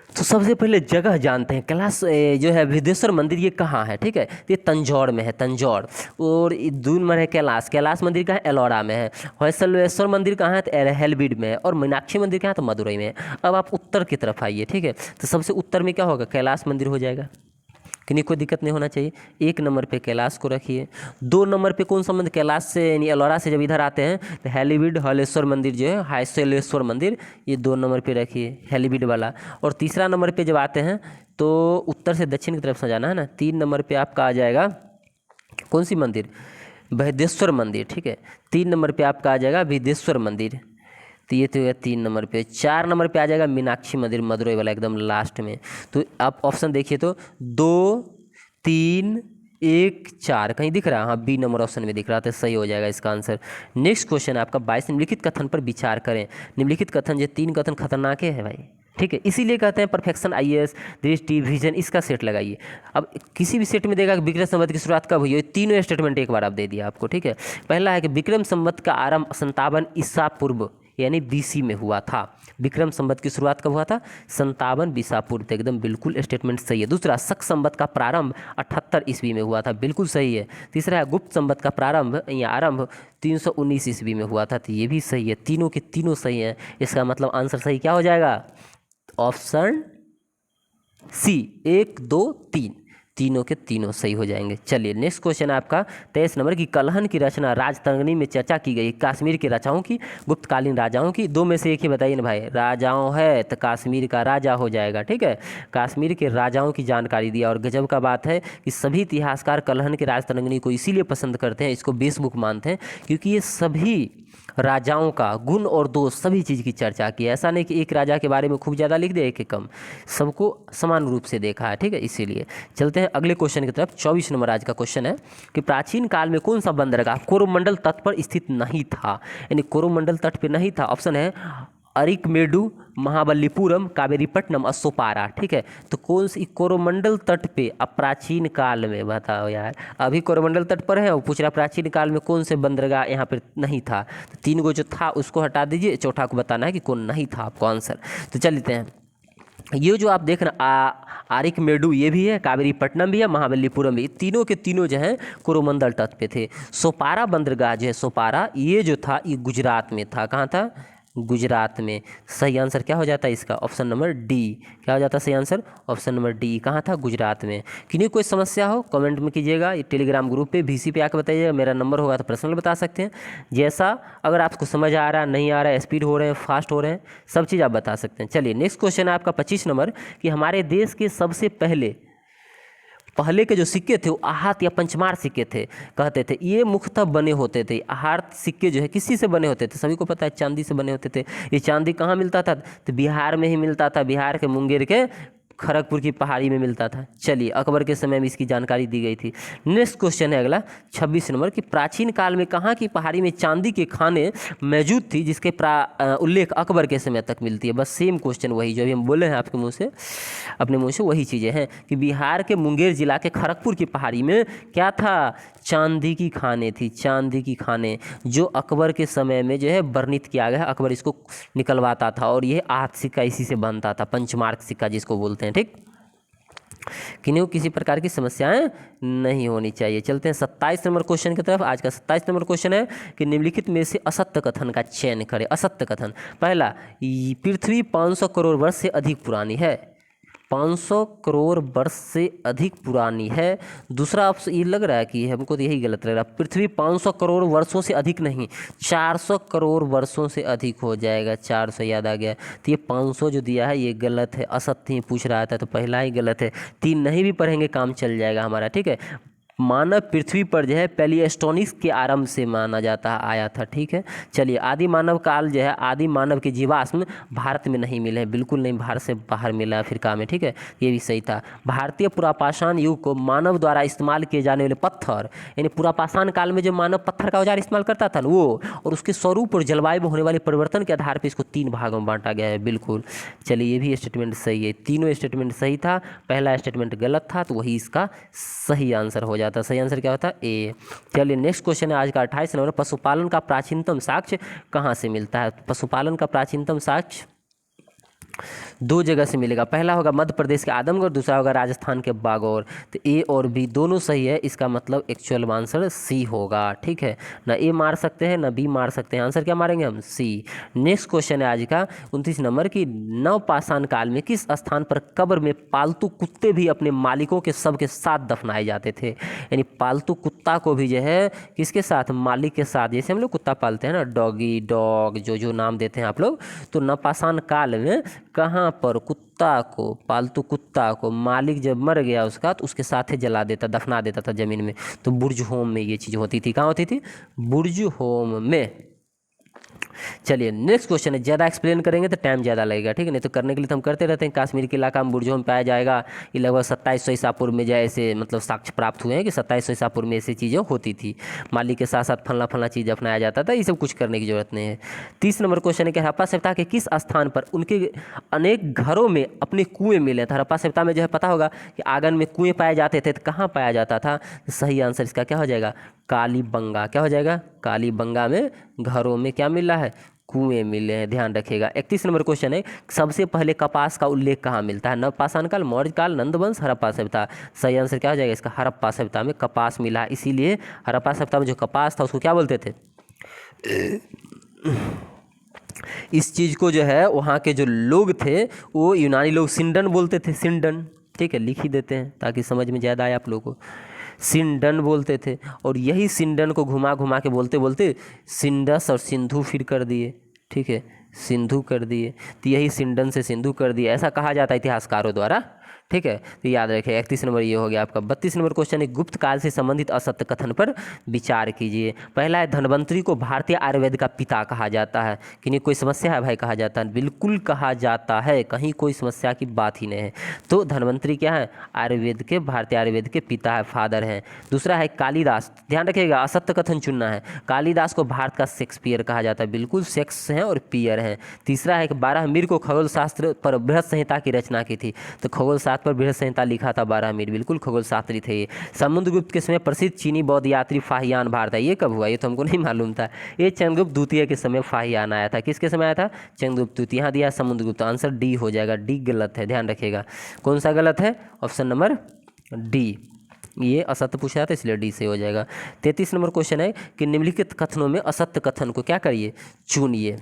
तो सबसे पहले जगह जानते हैं। कैलाश जो है विदेश्वर मंदिर, ये कहाँ है? ठीक है, ये तंजौर में है, तंजौर। और 2 नंबर है कैलाश मंदिर कहाँ है? एलोरा में है। होयसलेश्वर मंदिर कहाँ है? तो हेलबीड में है। और मीनाक्षी मंदिर कहाँ है? तो मदुरई में है। अब आप उत्तर की तरफ आइए। ठीक है, तो सबसे उत्तर में क्या होगा? कैलाश मंदिर हो जाएगा, किन्हीं कोई दिक्कत नहीं होना चाहिए। 1 नंबर पे कैलाश को रखिए। 2 नंबर पे कौन सा मंदिर? कैलाश से यानी एलोरा से जब इधर आते हैं तो हेलीबीड हलेश्वर मंदिर जो है, हाइसेलेश्वर मंदिर, ये 2 नंबर पे रखिए, हेलीबीड वाला। और तीसरा नंबर पे जब आते हैं तो उत्तर से दक्षिण की तरफ सजाना है ना। 3 नंबर पे आपका आ जाएगा कौन सी मंदिर? बृहदेश्वर मंदिर। ठीक है, 3 नंबर पे आपका आ जाएगा बृहदेश्वर मंदिर, तो ये तो 3 नंबर पे। 4 नंबर पे आ जाएगा मीनाक्षी मंदिर, मदुरई वाला एकदम लास्ट में। तो आप ऑप्शन देखिए तो 2, 3, 1, 4 कहीं दिख रहा है? हाँ, बी नंबर ऑप्शन में दिख रहा था, सही हो जाएगा इसका आंसर। नेक्स्ट क्वेश्चन है आपका 22। निम्नलिखित कथन पर विचार करें। निम्नलिखित कथन, ये 3 कथन खतरनाक है भाई। ठीक है, इसीलिए कहते हैं परफेक्शन, IAS, दृष्टि, विजन, इसका सेट लगाइए। अब किसी भी सेट में देगा कि विक्रम संवत की शुरुआत कब हुई है, तीनों स्टेटमेंट एक बार आप दे दिया आपको। ठीक है, पहला है कि विक्रम संवत का आरंभ 57 ईसा पूर्व यानी BC में हुआ था। विक्रम संवत की शुरुआत कब हुआ था? 57 ईसा पूर्व, एकदम बिल्कुल स्टेटमेंट सही है। दूसरा, शक संवत का प्रारंभ 78 ईस्वी में हुआ था, बिल्कुल सही है। तीसरा है गुप्त संवत का प्रारंभ या आरंभ 319 ईस्वी में हुआ था, तो ये भी सही है। तीनों के तीनों सही हैं, इसका मतलब आंसर सही क्या हो जाएगा? ऑप्शन C, 1, 2, 3, तीनों के तीनों सही हो जाएंगे। चलिए नेक्स्ट क्वेश्चन है आपका 23 नंबर की कलहन की रचना राजतरंगिणी में चर्चा की गई कश्मीर के राजाओं की, गुप्तकालीन राजाओं की। 2 में से एक ही बताइए ना भाई। राजाओं है तो कश्मीर का राजा हो जाएगा। ठीक है, कश्मीर के राजाओं की जानकारी दिया। और गजब का बात है कि सभी इतिहासकार कलहन के राजतरंगिणी को इसीलिए पसंद करते हैं, इसको बेसबुक मानते हैं, क्योंकि ये सभी राजाओं का गुण और दोष सभी चीज़ की चर्चा की है। ऐसा नहीं कि एक राजा के बारे में खूब ज़्यादा लिख दे, एक कम, सबको समान रूप से देखा है। ठीक है, इसीलिए चलते हैं अगले क्वेश्चन की तरफ। 24 नंबर आज का क्वेश्चन है कि प्राचीन काल में कौन सा बंदरगाह कोरोमंडल तट पर स्थित नहीं था? यानी कोरोमंडल तट पर नहीं था। ऑप्शन है अरिकमेडु, महाबलीपुरम, कावेरीपट्टनम और सोपारा। ठीक है, तो कौन सी कोरोमंडल तट पे अब प्राचीन काल में? बताओ यार, अभी कोरोमंडल तट पर है और पूछ रहा प्राचीन काल में कौन से बंदरगाह यहाँ पर नहीं था। तो 3 गो जो था उसको हटा दीजिए, चौथा को बताना है कि कौन नहीं था आपको आंसर। तो चलते हैं, ये जो आप देख रहे हैं अरिकमेडु ये भी है, कावेरीपट्टनम भी है, महाबलीपुरम भी, तीनों के तीनों जो हैं कोरोमंडल तट पे थे। सोपारा बंदरगाह जो है, सोपारा ये जो था ये गुजरात में था। कहाँ था? गुजरात में। सही आंसर क्या हो जाता है इसका? Option number D. क्या हो जाता है सही आंसर? Option number D. कहाँ था? गुजरात में। किन्हीं कोई समस्या हो कमेंट में कीजिएगा, टेलीग्राम ग्रुप पे VC पे आकर बताइएगा, मेरा नंबर होगा तो पर्सनल बता सकते हैं। जैसा अगर आपको समझ आ रहा है, नहीं आ रहा है, स्पीड हो रहे हैं, फास्ट हो रहे हैं, सब चीज़ आप बता सकते हैं। चलिए नेक्स्ट क्वेश्चन है आपका 25 नंबर कि हमारे देश के सबसे पहले के जो सिक्के थे वो आहत या पंचमार सिक्के थे कहते थे। ये मुख्यतः बने होते थे, आहत सिक्के जो है किसी से बने होते थे? सभी को पता है चांदी से बने होते थे। ये चांदी कहाँ मिलता था? तो बिहार में ही मिलता था, बिहार के मुंगेर के खड़गपुर की पहाड़ी में मिलता था। चलिए अकबर के समय में इसकी जानकारी दी गई थी। नेक्स्ट क्वेश्चन है अगला 26 नंबर कि प्राचीन काल में कहाँ की पहाड़ी में चांदी के खाने मौजूद थी जिसके उल्लेख अकबर के समय तक मिलती है? बस सेम क्वेश्चन वही जो अभी हम बोले हैं आपके मुंह से, अपने मुंह से वही चीज़ें हैं कि बिहार के मुंगेर जिला के खड़गपुर की पहाड़ी में क्या था? चांदी की खाने थी, चांदी की खाने जो अकबर के समय में जो है वर्णित किया गया है। अकबर इसको निकलवाता था और ये आहत सिक्का इसी से बनता था, पंचमार्क सिक्का जिसको बोलते हैं। ठीक, किन्हीं को किसी प्रकार की समस्याएं नहीं होनी चाहिए। चलते हैं 27 नंबर क्वेश्चन की तरफ। आज का 27 नंबर क्वेश्चन है कि निम्नलिखित में से असत्य कथन का चयन करें। असत्य कथन, पहला, पृथ्वी 500 करोड़ वर्ष से अधिक पुरानी है। 500 करोड़ वर्ष से अधिक पुरानी है। दूसरा ऑप्शन ये लग रहा है कि हमको तो यही गलत लग रहा है, पृथ्वी 500 करोड़ वर्षों से अधिक नहीं, 400 करोड़ वर्षों से अधिक हो जाएगा। 400 याद आ गया, तो ये 500 जो दिया है ये गलत है, असत्य ही पूछ रहा था, तो पहला ही गलत है। 3 नहीं भी पढ़ेंगे काम चल जाएगा हमारा, ठीक है। मानव पृथ्वी पर जो है प्लेइस्टोनिक के आरंभ से माना जाता आया था, ठीक है। चलिए, आदि मानव काल जो है, आदि मानव के जीवाश्म भारत में नहीं मिले हैं, बिल्कुल नहीं, भारत से बाहर मिला अफ्रीका में, ठीक है, ये भी सही था। भारतीय पुरापाषाण युग को मानव द्वारा इस्तेमाल किए जाने वाले पत्थर, यानी पुरापाषाण काल में जो मानव पत्थर का औजार इस्तेमाल करता था ना वो, और उसके स्वरूप और जलवायु में होने वाले परिवर्तन के आधार पर इसको 3 भागों में बांटा गया है, बिल्कुल। चलिए, ये भी स्टेटमेंट सही है, तीनों स्टेटमेंट सही था, पहला स्टेटमेंट गलत था, तो वही इसका सही आंसर हो जाता। सही आंसर क्या होता? ए। चलिए, नेक्स्ट क्वेश्चन है आज का 28 नंबर। पशुपालन का प्राचीनतम साक्ष्य कहाँ से मिलता है? पशुपालन का प्राचीनतम साक्ष्य 2 जगह से मिलेगा। पहला होगा मध्य प्रदेश के आदमगढ़, दूसरा होगा राजस्थान के बागौर। तो ए और बी दोनों सही है, इसका मतलब एक्चुअल आंसर सी होगा, ठीक है ना। ए मार सकते हैं ना बी मार सकते हैं, आंसर क्या मारेंगे हम? सी। नेक्स्ट क्वेश्चन है आज का 29 नंबर की, नवपाषाण काल में किस स्थान पर कब्र में पालतू कुत्ते भी अपने मालिकों के शव के साथ दफनाए जाते थे? यानी पालतू कुत्ता को भी जो है किसके साथ? मालिक के साथ। जैसे हम लोग कुत्ता पालते हैं ना, डॉगी, डॉग, जो नाम देते हैं आप लोग, तो नवपाषाण काल में कहाँ पर कुत्ता को, पालतू कुत्ता को मालिक जब मर गया उसका, तो उसके साथ ही जला देता, दफना देता था ज़मीन में। तो बुर्ज होम में ये चीज़ होती थी। कहाँ होती थी? बुर्ज होम में। चलिए, नेक्स्ट क्वेश्चन है, ज़्यादा एक्सप्लेन करेंगे तो टाइम ज़्यादा लगेगा, ठीक है, नहीं तो करने के लिए तो हम करते रहते हैं। कश्मीर के इलाका में बुर्ज होम पाया जाएगा, ये लगभग 2700 ईसा पूर्व में जैसे मतलब साक्ष्य प्राप्त हुए हैं कि 2700 ईसा पूर्व में ऐसी चीज़ें होती थी, मालिक के साथ साथ फलना फलना चीज़ अपनाया जाता था। ये सब कुछ करने की जरूरत नहीं है। 30 नंबर क्वेश्चन है कि हड़प्पा सभ्यता के किस स्थान पर उनके अनेक घरों में अपने कुएँ मिले थे? हड़प्पा सभ्यता में जो है पता होगा कि आंगन में कुएँ पाए जाते थे, तो कहाँ पाया जाता था? सही आंसर इसका क्या हो जाएगा? कालीबंगा। क्या हो जाएगा? कालीबंगा में घरों में क्या मिला है? कुएं मिले हैं, ध्यान रखिएगा। 31 नंबर क्वेश्चन है, सबसे पहले कपास का उल्लेख कहाँ मिलता है? नवपाषाण काल, मौर्य काल, नंदवंश, हड़प्पा सभ्यता। सही आंसर क्या हो जाएगा इसका? हड़प्पा सभ्यता में कपास मिला, इसीलिए हड़प्पा सभ्यता में जो कपास था उसको क्या बोलते थे? इस चीज़ को जो है वहाँ के जो लोग थे वो यूनानी लोग सिंडन बोलते थे, सिंडन, ठीक है, लिख ही देते हैं ताकि समझ में ज़्यादा आए आप लोगों को। सिंडन बोलते थे, और यही सिंडन को घुमा घुमा के बोलते बोलते सिंडस और सिंधु फिर कर दिए, ठीक है, सिंधु कर दिए, तो यही सिंडन से सिंधु कर दिया, ऐसा कहा जाता है इतिहासकारों द्वारा, ठीक है, तो याद रखिए। 31 नंबर ये हो गया आपका। 32 नंबर क्वेश्चन है, गुप्त काल से संबंधित असत्य कथन पर विचार कीजिए। पहला है, धन्वंतरी को भारतीय आयुर्वेद का पिता कहा जाता है। कि नहीं कोई समस्या है भाई? कहा जाता है, बिल्कुल कहा जाता है, कहीं कोई समस्या की बात ही नहीं है। तो धन्वंतरी क्या है? आयुर्वेद के, भारतीय आयुर्वेद के पिता है, फादर हैं। दूसरा है कालिदास, ध्यान रखिएगा असत्य कथन चुनना है। कालिदास को भारत का शेक्सपियर कहा जाता है, बिल्कुल सेक्स हैं और पियर हैं। तीसरा है कि 12 मीर को खगोल शास्त्र पर बृहद संहिता की रचना की थी, तो खगोल शास्त्र पर बृहद संहिता लिखा था 12 मीर, बिल्कुल खगोल शास्त्री थे ये। समुद्रगुप्त के समय प्रसिद्ध चीनी बौद्ध यात्री फाहियान भारत है, ये कब हुआ? ये तो हमको नहीं मालूम था। ये चंद्रगुप्त द्वितीय के समय फाहियान आया था। किसके समय आया था? चंद्रगुप्त द्वितीय। यहाँ दिया समुद्रगुप्त, आंसर डी हो जाएगा, डी गलत है, ध्यान रखिएगा। कौन सा गलत है? ऑप्शन नंबर डी, ये असत्य पूछ रहा था इसलिए डी से हो जाएगा। 33 नंबर क्वेश्चन है कि निम्नलिखित कथनों में असत्य कथन को क्या करिए? चुनिए।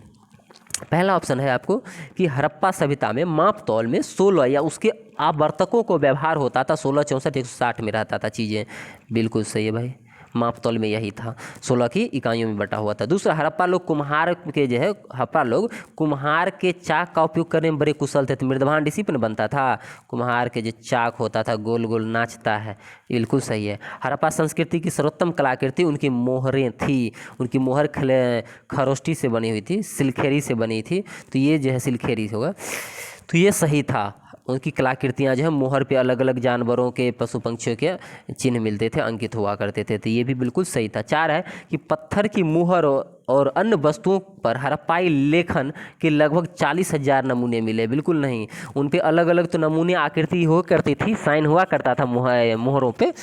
पहला ऑप्शन है आपको कि हड़प्पा सभ्यता में माप तौल में 16 या उसके आवर्तकों को व्यवहार होता था, 16, 64, 160 में रहता था चीज़ें, बिल्कुल सही है भाई, माप तौल में यही था, 16 की इकाइयों में बटा हुआ था। दूसरा, हड़प्पा लोग कुम्हार के जो है, हड़प्पा लोग कुम्हार के चाक का उपयोग करने में बड़े कुशल थे, तो मृदभान इसी पर बनता था। कुम्हार के जो चाक होता था गोल गोल नाचता है, बिल्कुल सही है। हड़प्पा संस्कृति की सर्वोत्तम कलाकृति उनकी मोहरें थी, उनकी मोहर खरोष्टी से बनी हुई थी, सिलखेरी से बनी थी, तो ये जो है सिलखेरी होगा, तो ये सही था। उनकी कलाकृतियाँ जो है मोहर पे अलग अलग जानवरों के, पशु पंक्षियों के चिन्ह मिलते थे, अंकित हुआ करते थे, तो ये भी बिल्कुल सही था। 4 है कि पत्थर की मुहर और अन्य वस्तुओं पर हड़प्पाई लेखन के लगभग 40,000 नमूने मिले, बिल्कुल नहीं, उन पे अलग अलग तो नमूने आकृति हो करती थी, साइन हुआ करता था मोहरों पे,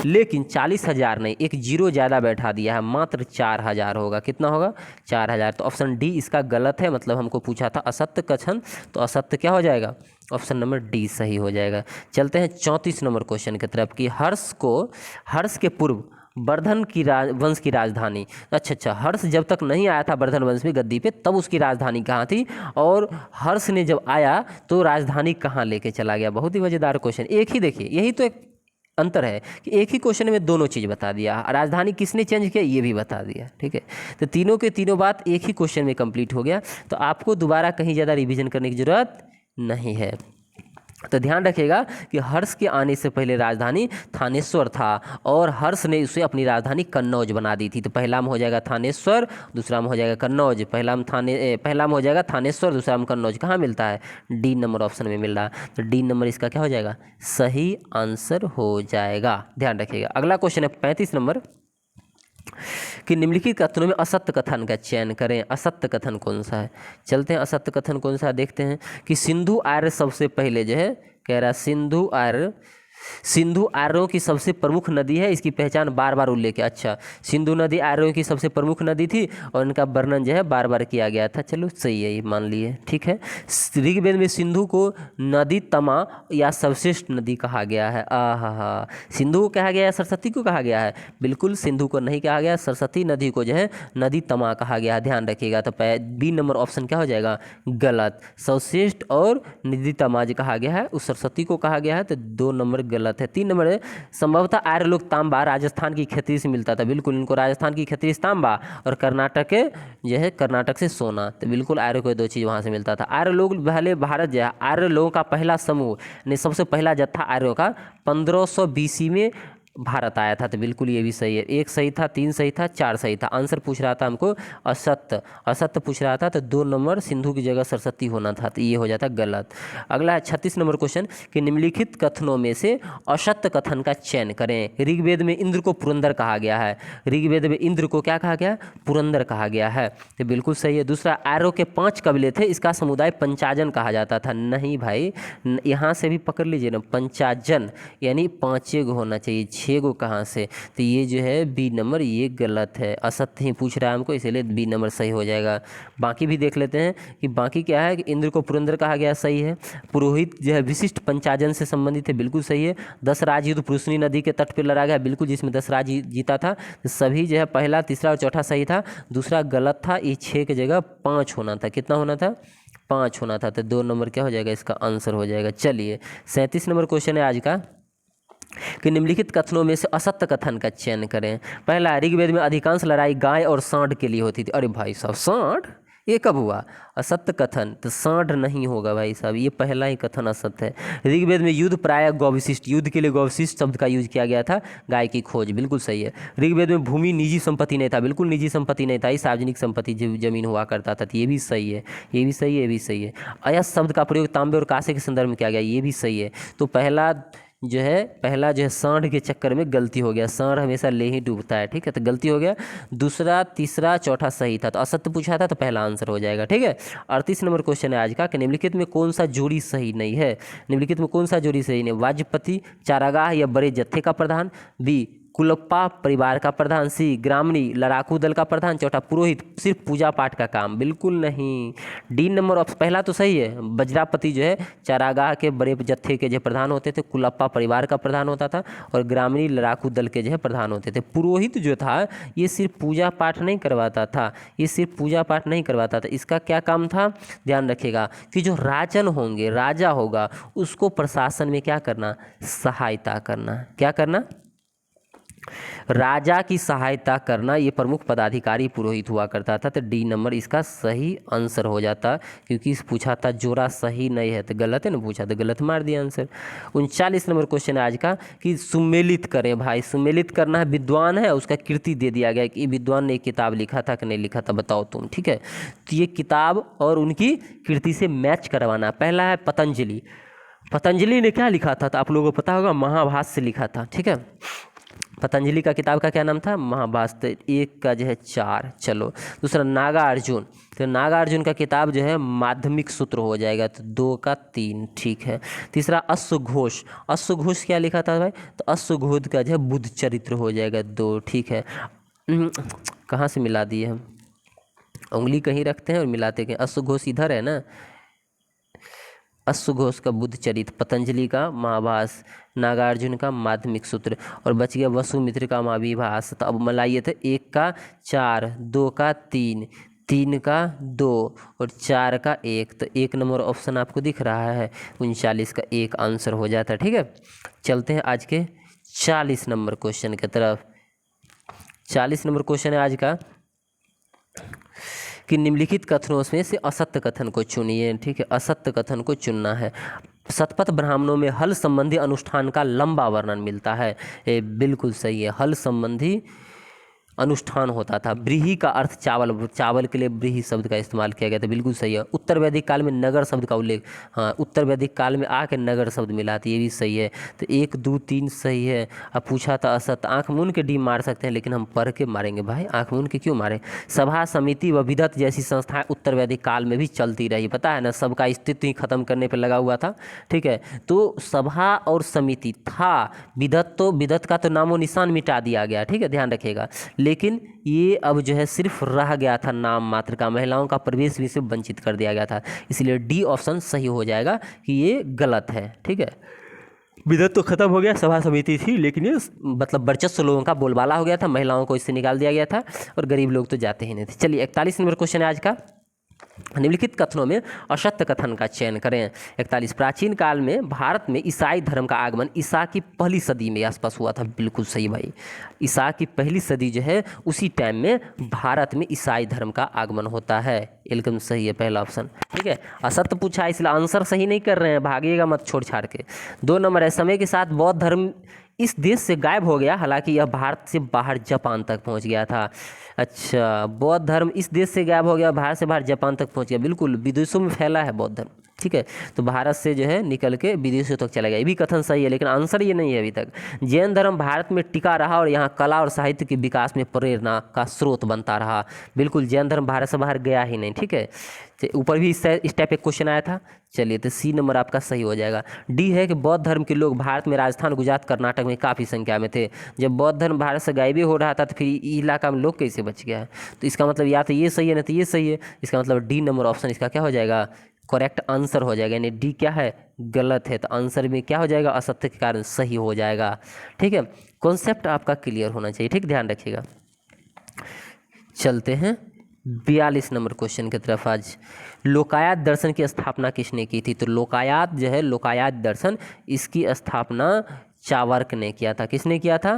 लेकिन 40,000 नहीं, एक जीरो ज़्यादा बैठा दिया है, मात्र 4,000 होगा। कितना होगा? 4,000। तो ऑप्शन डी इसका गलत है, मतलब हमको पूछा था असत्य कथन, तो असत्य क्या हो जाएगा? ऑप्शन नंबर डी सही हो जाएगा। चलते हैं 34 नंबर क्वेश्चन की तरफ कि हर्ष के पूर्व वर्धन की वंश की राजधानी। अच्छा, हर्ष जब तक नहीं आया था वर्धन वंश में गद्दी पे, तब उसकी राजधानी कहाँ थी, और हर्ष ने जब आया तो राजधानी कहाँ लेके चला गया। बहुत ही मज़ेदार क्वेश्चन। एक ही देखिए, यही तो एक अंतर है कि एक ही क्वेश्चन में दोनों चीज़ बता दिया, राजधानी किसने चेंज किया ये भी बता दिया। ठीक है, तो तीनों के तीनों बात एक ही क्वेश्चन में कंप्लीट हो गया, तो आपको दोबारा कहीं ज़्यादा रिवीजन करने की ज़रूरत नहीं है। तो ध्यान रखिएगा कि हर्ष के आने से पहले राजधानी थानेश्वर था, और हर्ष ने उसे अपनी राजधानी कन्नौज बना दी थी। तो पहला में हो जाएगा थानेश्वर, दूसरा में हो जाएगा कन्नौज। पहला में हो जाएगा थानेश्वर, दूसरा में कन्नौज। कहाँ मिलता है, डी नंबर ऑप्शन में मिल रहा है। तो डी नंबर इसका क्या हो जाएगा, सही आंसर हो जाएगा। ध्यान रखिएगा। अगला क्वेश्चन है 35 नंबर कि निम्नलिखित कथनों में असत्य कथन का चयन करें। असत्य कथन कौन सा है, चलते हैं असत्य कथन कौन सा देखते हैं कि सिंधु आर्य सबसे पहले जो है, कह रहा सिंधु आर्यों की सबसे प्रमुख नदी है, इसकी पहचान बार बार उल्लेख है। अच्छा, सिंधु नदी आर्यों की सबसे प्रमुख नदी थी और इनका वर्णन जो है बार बार किया गया था। चलो सही है, ये मान लिए, ठीक है। ऋग्वेद में सिंधु को नदी तमा या सर्वश्रेष्ठ नदी कहा गया है। आहा, सिंधु को कहा गया है, सरस्वती को कहा गया है? बिल्कुल सिंधु को नहीं कहा गया, सरस्वती नदी को जो है नदी तमा कहा गया है। ध्यान रखिएगा। तो बी नंबर ऑप्शन क्या हो जाएगा, गलत। सर्वश्रेष्ठ और नदी तमा जो कहा गया है उस सरस्वती को कहा गया है, तो 2 नंबर गलत है। 3 नंबर है संभवतः आर्य लोग तांबा राजस्थान की खेती से मिलता था। बिल्कुल, इनको राजस्थान की खेती से तांबा और कर्नाटक के जो है कर्नाटक से सोना। तो बिल्कुल आर्य को 2 चीज़ वहाँ से मिलता था। आर्य लोग पहले भारत जो है, आर्य लोगों का पहला समूह ने सबसे पहला जत्था आर्यों का 1500 BC में भारत आया था। तो बिल्कुल ये भी सही है। 1 सही था, 3 सही था, 4 सही था। आंसर पूछ रहा था हमको असत्य पूछ रहा था, तो 2 नंबर सिंधु की जगह सरस्वती होना था, तो ये हो जाता गलत। अगला है 36 नंबर क्वेश्चन कि निम्नलिखित कथनों में से असत्य कथन का चयन करें। ऋग्वेद में इंद्र को पुरंदर कहा गया है। ऋग्वेद में इंद्र को क्या कहा गया, पुरंदर कहा गया है, तो बिल्कुल सही है। दूसरा, आर्यों के 5 कबीले थे, इसका समुदाय पंचाजन कहा जाता था। नहीं भाई, यहाँ से भी पकड़ लीजिए ना, पंचाजन यानी 5 होना चाहिए, 6 गो कहाँ से। तो ये जो है बी नंबर, ये गलत है। असत्य ही पूछ रहा है हमको, इसलिए बी नंबर सही हो जाएगा। बाकी भी देख लेते हैं कि बाकी क्या है कि इंद्र को पुरंदर कहा गया, सही है। पुरोहित जो है विशिष्ट पंचाजन से संबंधित है, बिल्कुल सही है। 10 राज युद्ध पुरुषनी नदी के तट पर लड़ा गया, बिल्कुल, जिसमें 10 राज जीता था। तो सभी जो है पहला, तीसरा और चौथा सही था, दूसरा गलत था। ये 6 की जगह 5 होना था। कितना होना था, 5 होना था। तो 2 नंबर क्या हो जाएगा, इसका आंसर हो जाएगा। चलिए 37 नंबर क्वेश्चन है आज का कि निम्नलिखित कथनों में से असत्य कथन का चयन करें। पहला, ऋग्वेद में अधिकांश लड़ाई गाय और सांड के लिए होती थी। अरे भाई साहब, सांड ये कब हुआ, असत्य कथन, तो सांड नहीं होगा भाई साहब, ये पहला ही कथन असत्य है। ऋग्वेद में युद्ध प्रायः गौविशिष्ट, युद्ध के लिए गौविशिष्ट शब्द का यूज किया गया था, गाय की खोज, बिल्कुल सही है। ऋग्वेद में भूमि निजी संपत्ति नहीं था, बिल्कुल निजी संपत्ति नहीं था, ये सार्वजनिक संपत्ति जमीन हुआ करता था, तो ये भी सही है, ये भी सही है, ये भी सही है। अयस्क शब्द का प्रयोग तांबे और कांसे के संदर्भ में किया गया, ये भी सही है। तो पहला जो है सांड के चक्कर में गलती हो गया, सांड हमेशा ले ही डूबता है, ठीक है, तो गलती हो गया। दूसरा, तीसरा, चौथा सही था, तो असत्य पूछा था, तो पहला आंसर हो जाएगा, ठीक है। 38 नंबर क्वेश्चन है आज का कि निम्नलिखित में कौन सा जोड़ी सही नहीं है। निम्नलिखित में कौन सा जोड़ी सही नहीं, वाजपति चारागाह या बड़े जत्थे का प्रधान, बी कुलप्पा परिवार का प्रधान, सी ग्रामणी लड़ाकू दल का प्रधान, चौथा पुरोहित सिर्फ पूजा पाठ का काम, बिल्कुल नहीं। डी नंबर ऑप्शन पहला तो सही है, वज्रापति जो है चारागाह के बड़े जत्थे के जो प्रधान होते थे, कुलप्पा परिवार का प्रधान होता था, और ग्रामीणी लड़ाकू दल के जो है प्रधान होते थे। पुरोहित जो था ये सिर्फ पूजा पाठ नहीं करवाता था, ये सिर्फ पूजा पाठ नहीं करवाता था, इसका क्या काम था, ध्यान रखिएगा कि जो राजन होंगे, राजा होगा, उसको प्रशासन में क्या करना, सहायता करना, क्या करना, राजा की सहायता करना, ये प्रमुख पदाधिकारी पुरोहित हुआ करता था। तो डी नंबर इसका सही आंसर हो जाता, क्योंकि पूछा था जोड़ा सही नहीं है, तो गलत है ना, पूछा तो गलत मार दिया आंसर। 39 नंबर क्वेश्चन है आज का कि सुमेलित करें। भाई सुमेलित करना है, विद्वान है उसका कीर्ति दे दिया गया कि विद्वान ने एक किताब लिखा था कि नहीं लिखा था, बताओ तुम, ठीक है। तो ये किताब और उनकी कीर्ति से मैच करवाना। पहला है पतंजलि, पतंजलि ने क्या लिखा था, तो आप लोगों को पता होगा महाभाष्य से लिखा था, ठीक है। पतंजलि का किताब का क्या नाम था, महाभाष्य, 1 का जो है 4। चलो दूसरा नागार्जुन, तो नागार्जुन का किताब जो है माध्यमिक सूत्र हो जाएगा, तो 2 का 3, ठीक है। तीसरा अश्वघोष, अश्वघोष क्या लिखा था भाई, तो अश्वघोष का जो है बुद्ध चरित्र हो जाएगा, 2, ठीक है। कहाँ से मिला दिए हम, उंगली कहीं रखते हैं और मिलाते हैं, अश्वघोष इधर है ना, अश्वघोष का बुद्ध चरित, पतंजलि का महाभाष्य, नागार्जुन का माध्यमिक सूत्र, और बच गया वसुमित्र का महाविभाष। तो अब मिलाइए थे, 1 का 4, 2 का 3, 3 का 2 और 4 का 1। तो 1 नंबर ऑप्शन आपको दिख रहा है, 39 का 1 आंसर हो जाता है। ठीक है, चलते हैं आज के 40 नंबर क्वेश्चन की तरफ। 40 नंबर क्वेश्चन है आज का कि निम्नलिखित कथनों में से असत्य कथन को चुनिए। ठीक है, असत्य कथन को चुनना है। शतपथ ब्राह्मणों में हल संबंधी अनुष्ठान का लंबा वर्णन मिलता है। ये बिल्कुल सही है, हल संबंधी अनुष्ठान होता था। ब्रीही का अर्थ चावल, चावल के लिए ब्रीही शब्द का इस्तेमाल किया गया था, बिल्कुल सही है। उत्तर वैदिक काल में नगर शब्द का उल्लेख, हाँ उत्तर वैदिक काल में आके नगर शब्द मिला था, ये भी सही है। तो 1 2 3 सही है। अब पूछा था असत्य, आँख मूंद के डी मार सकते हैं लेकिन हम पढ़ के मारेंगे भाई, आँख मूंद के क्यों मारें। सभा समिति व विधत जैसी संस्थाएं उत्तर वैदिक काल में भी चलती रही, पता है ना, सबका अस्तित्व ही खत्म करने पर लगा हुआ था। ठीक है, तो सभा और समिति था, विधत तो विधत का तो नामो निशान मिटा दिया गया। ठीक है, ध्यान रखिएगा, लेकिन ये अब जो है सिर्फ रह गया था नाम मात्र का, महिलाओं का प्रवेश भी से वंचित कर दिया गया था, इसलिए डी ऑप्शन सही हो जाएगा कि ये गलत है। ठीक है, विधत तो खत्म हो गया, सभा समिति थी, लेकिन ये मतलब वर्चस्व लोगों का बोलबाला हो गया था, महिलाओं को इससे निकाल दिया गया था और गरीब लोग तो जाते ही नहीं थे। चलिए 41 नंबर क्वेश्चन है आज का, निम्नलिखित कथनों में असत्य कथन का चयन करें। 41, प्राचीन काल में भारत में ईसाई धर्म का आगमन ईसा की पहली सदी में आसपास हुआ था, बिल्कुल सही भाई। ईसा की पहली सदी जो है उसी टाइम में भारत में ईसाई धर्म का आगमन होता है, एकदम सही है पहला ऑप्शन। ठीक है, असत्य पूछा है इसलिए आंसर सही नहीं कर रहे हैं, भागिएगा मत छोड़ छाड़ के। 2 नंबर है, समय के साथ बौद्ध धर्म इस देश से गायब हो गया, हालांकि यह भारत से बाहर जापान तक पहुंच गया था। अच्छा, बौद्ध धर्म इस देश से गायब हो गया, भारत से बाहर जापान तक पहुंच गया, बिल्कुल विदेशों में फैला है बौद्ध धर्म। ठीक है, तो भारत से जो है निकल के विदेशों तक चला गया, ये भी कथन सही है, लेकिन आंसर ये नहीं है अभी तक। जैन धर्म भारत में टिका रहा और यहाँ कला और साहित्य के विकास में प्रेरणा का स्रोत बनता रहा, बिल्कुल जैन धर्म भारत से बाहर गया ही नहीं। ठीक है, ऊपर भी इस टाइप एक क्वेश्चन आया था। चलिए, तो सी नंबर आपका सही हो जाएगा। डी है कि बौद्ध धर्म के लोग भारत में राजस्थान, गुजरात, कर्नाटक में काफ़ी संख्या में थे। जब बौद्ध धर्म भारत से गायब हो रहा था तो फिर इलाका में लोग कैसे बच गया है, तो इसका मतलब या तो ये सही है ना तो ये सही है, इसका मतलब डी नंबर ऑप्शन इसका क्या हो जाएगा, करेक्ट आंसर हो जाएगा। यानी डी क्या है, गलत है, तो आंसर में क्या हो जाएगा, असत्य के कारण सही हो जाएगा। ठीक है, कॉन्सेप्ट आपका क्लियर होना चाहिए, ठीक, ध्यान रखिएगा। चलते हैं 42 नंबर क्वेश्चन की तरफ। आज लोकायत दर्शन की स्थापना किसने की थी, तो लोकायत जो है, लोकायत दर्शन, इसकी स्थापना चाणक्य ने किया था। किसने किया था,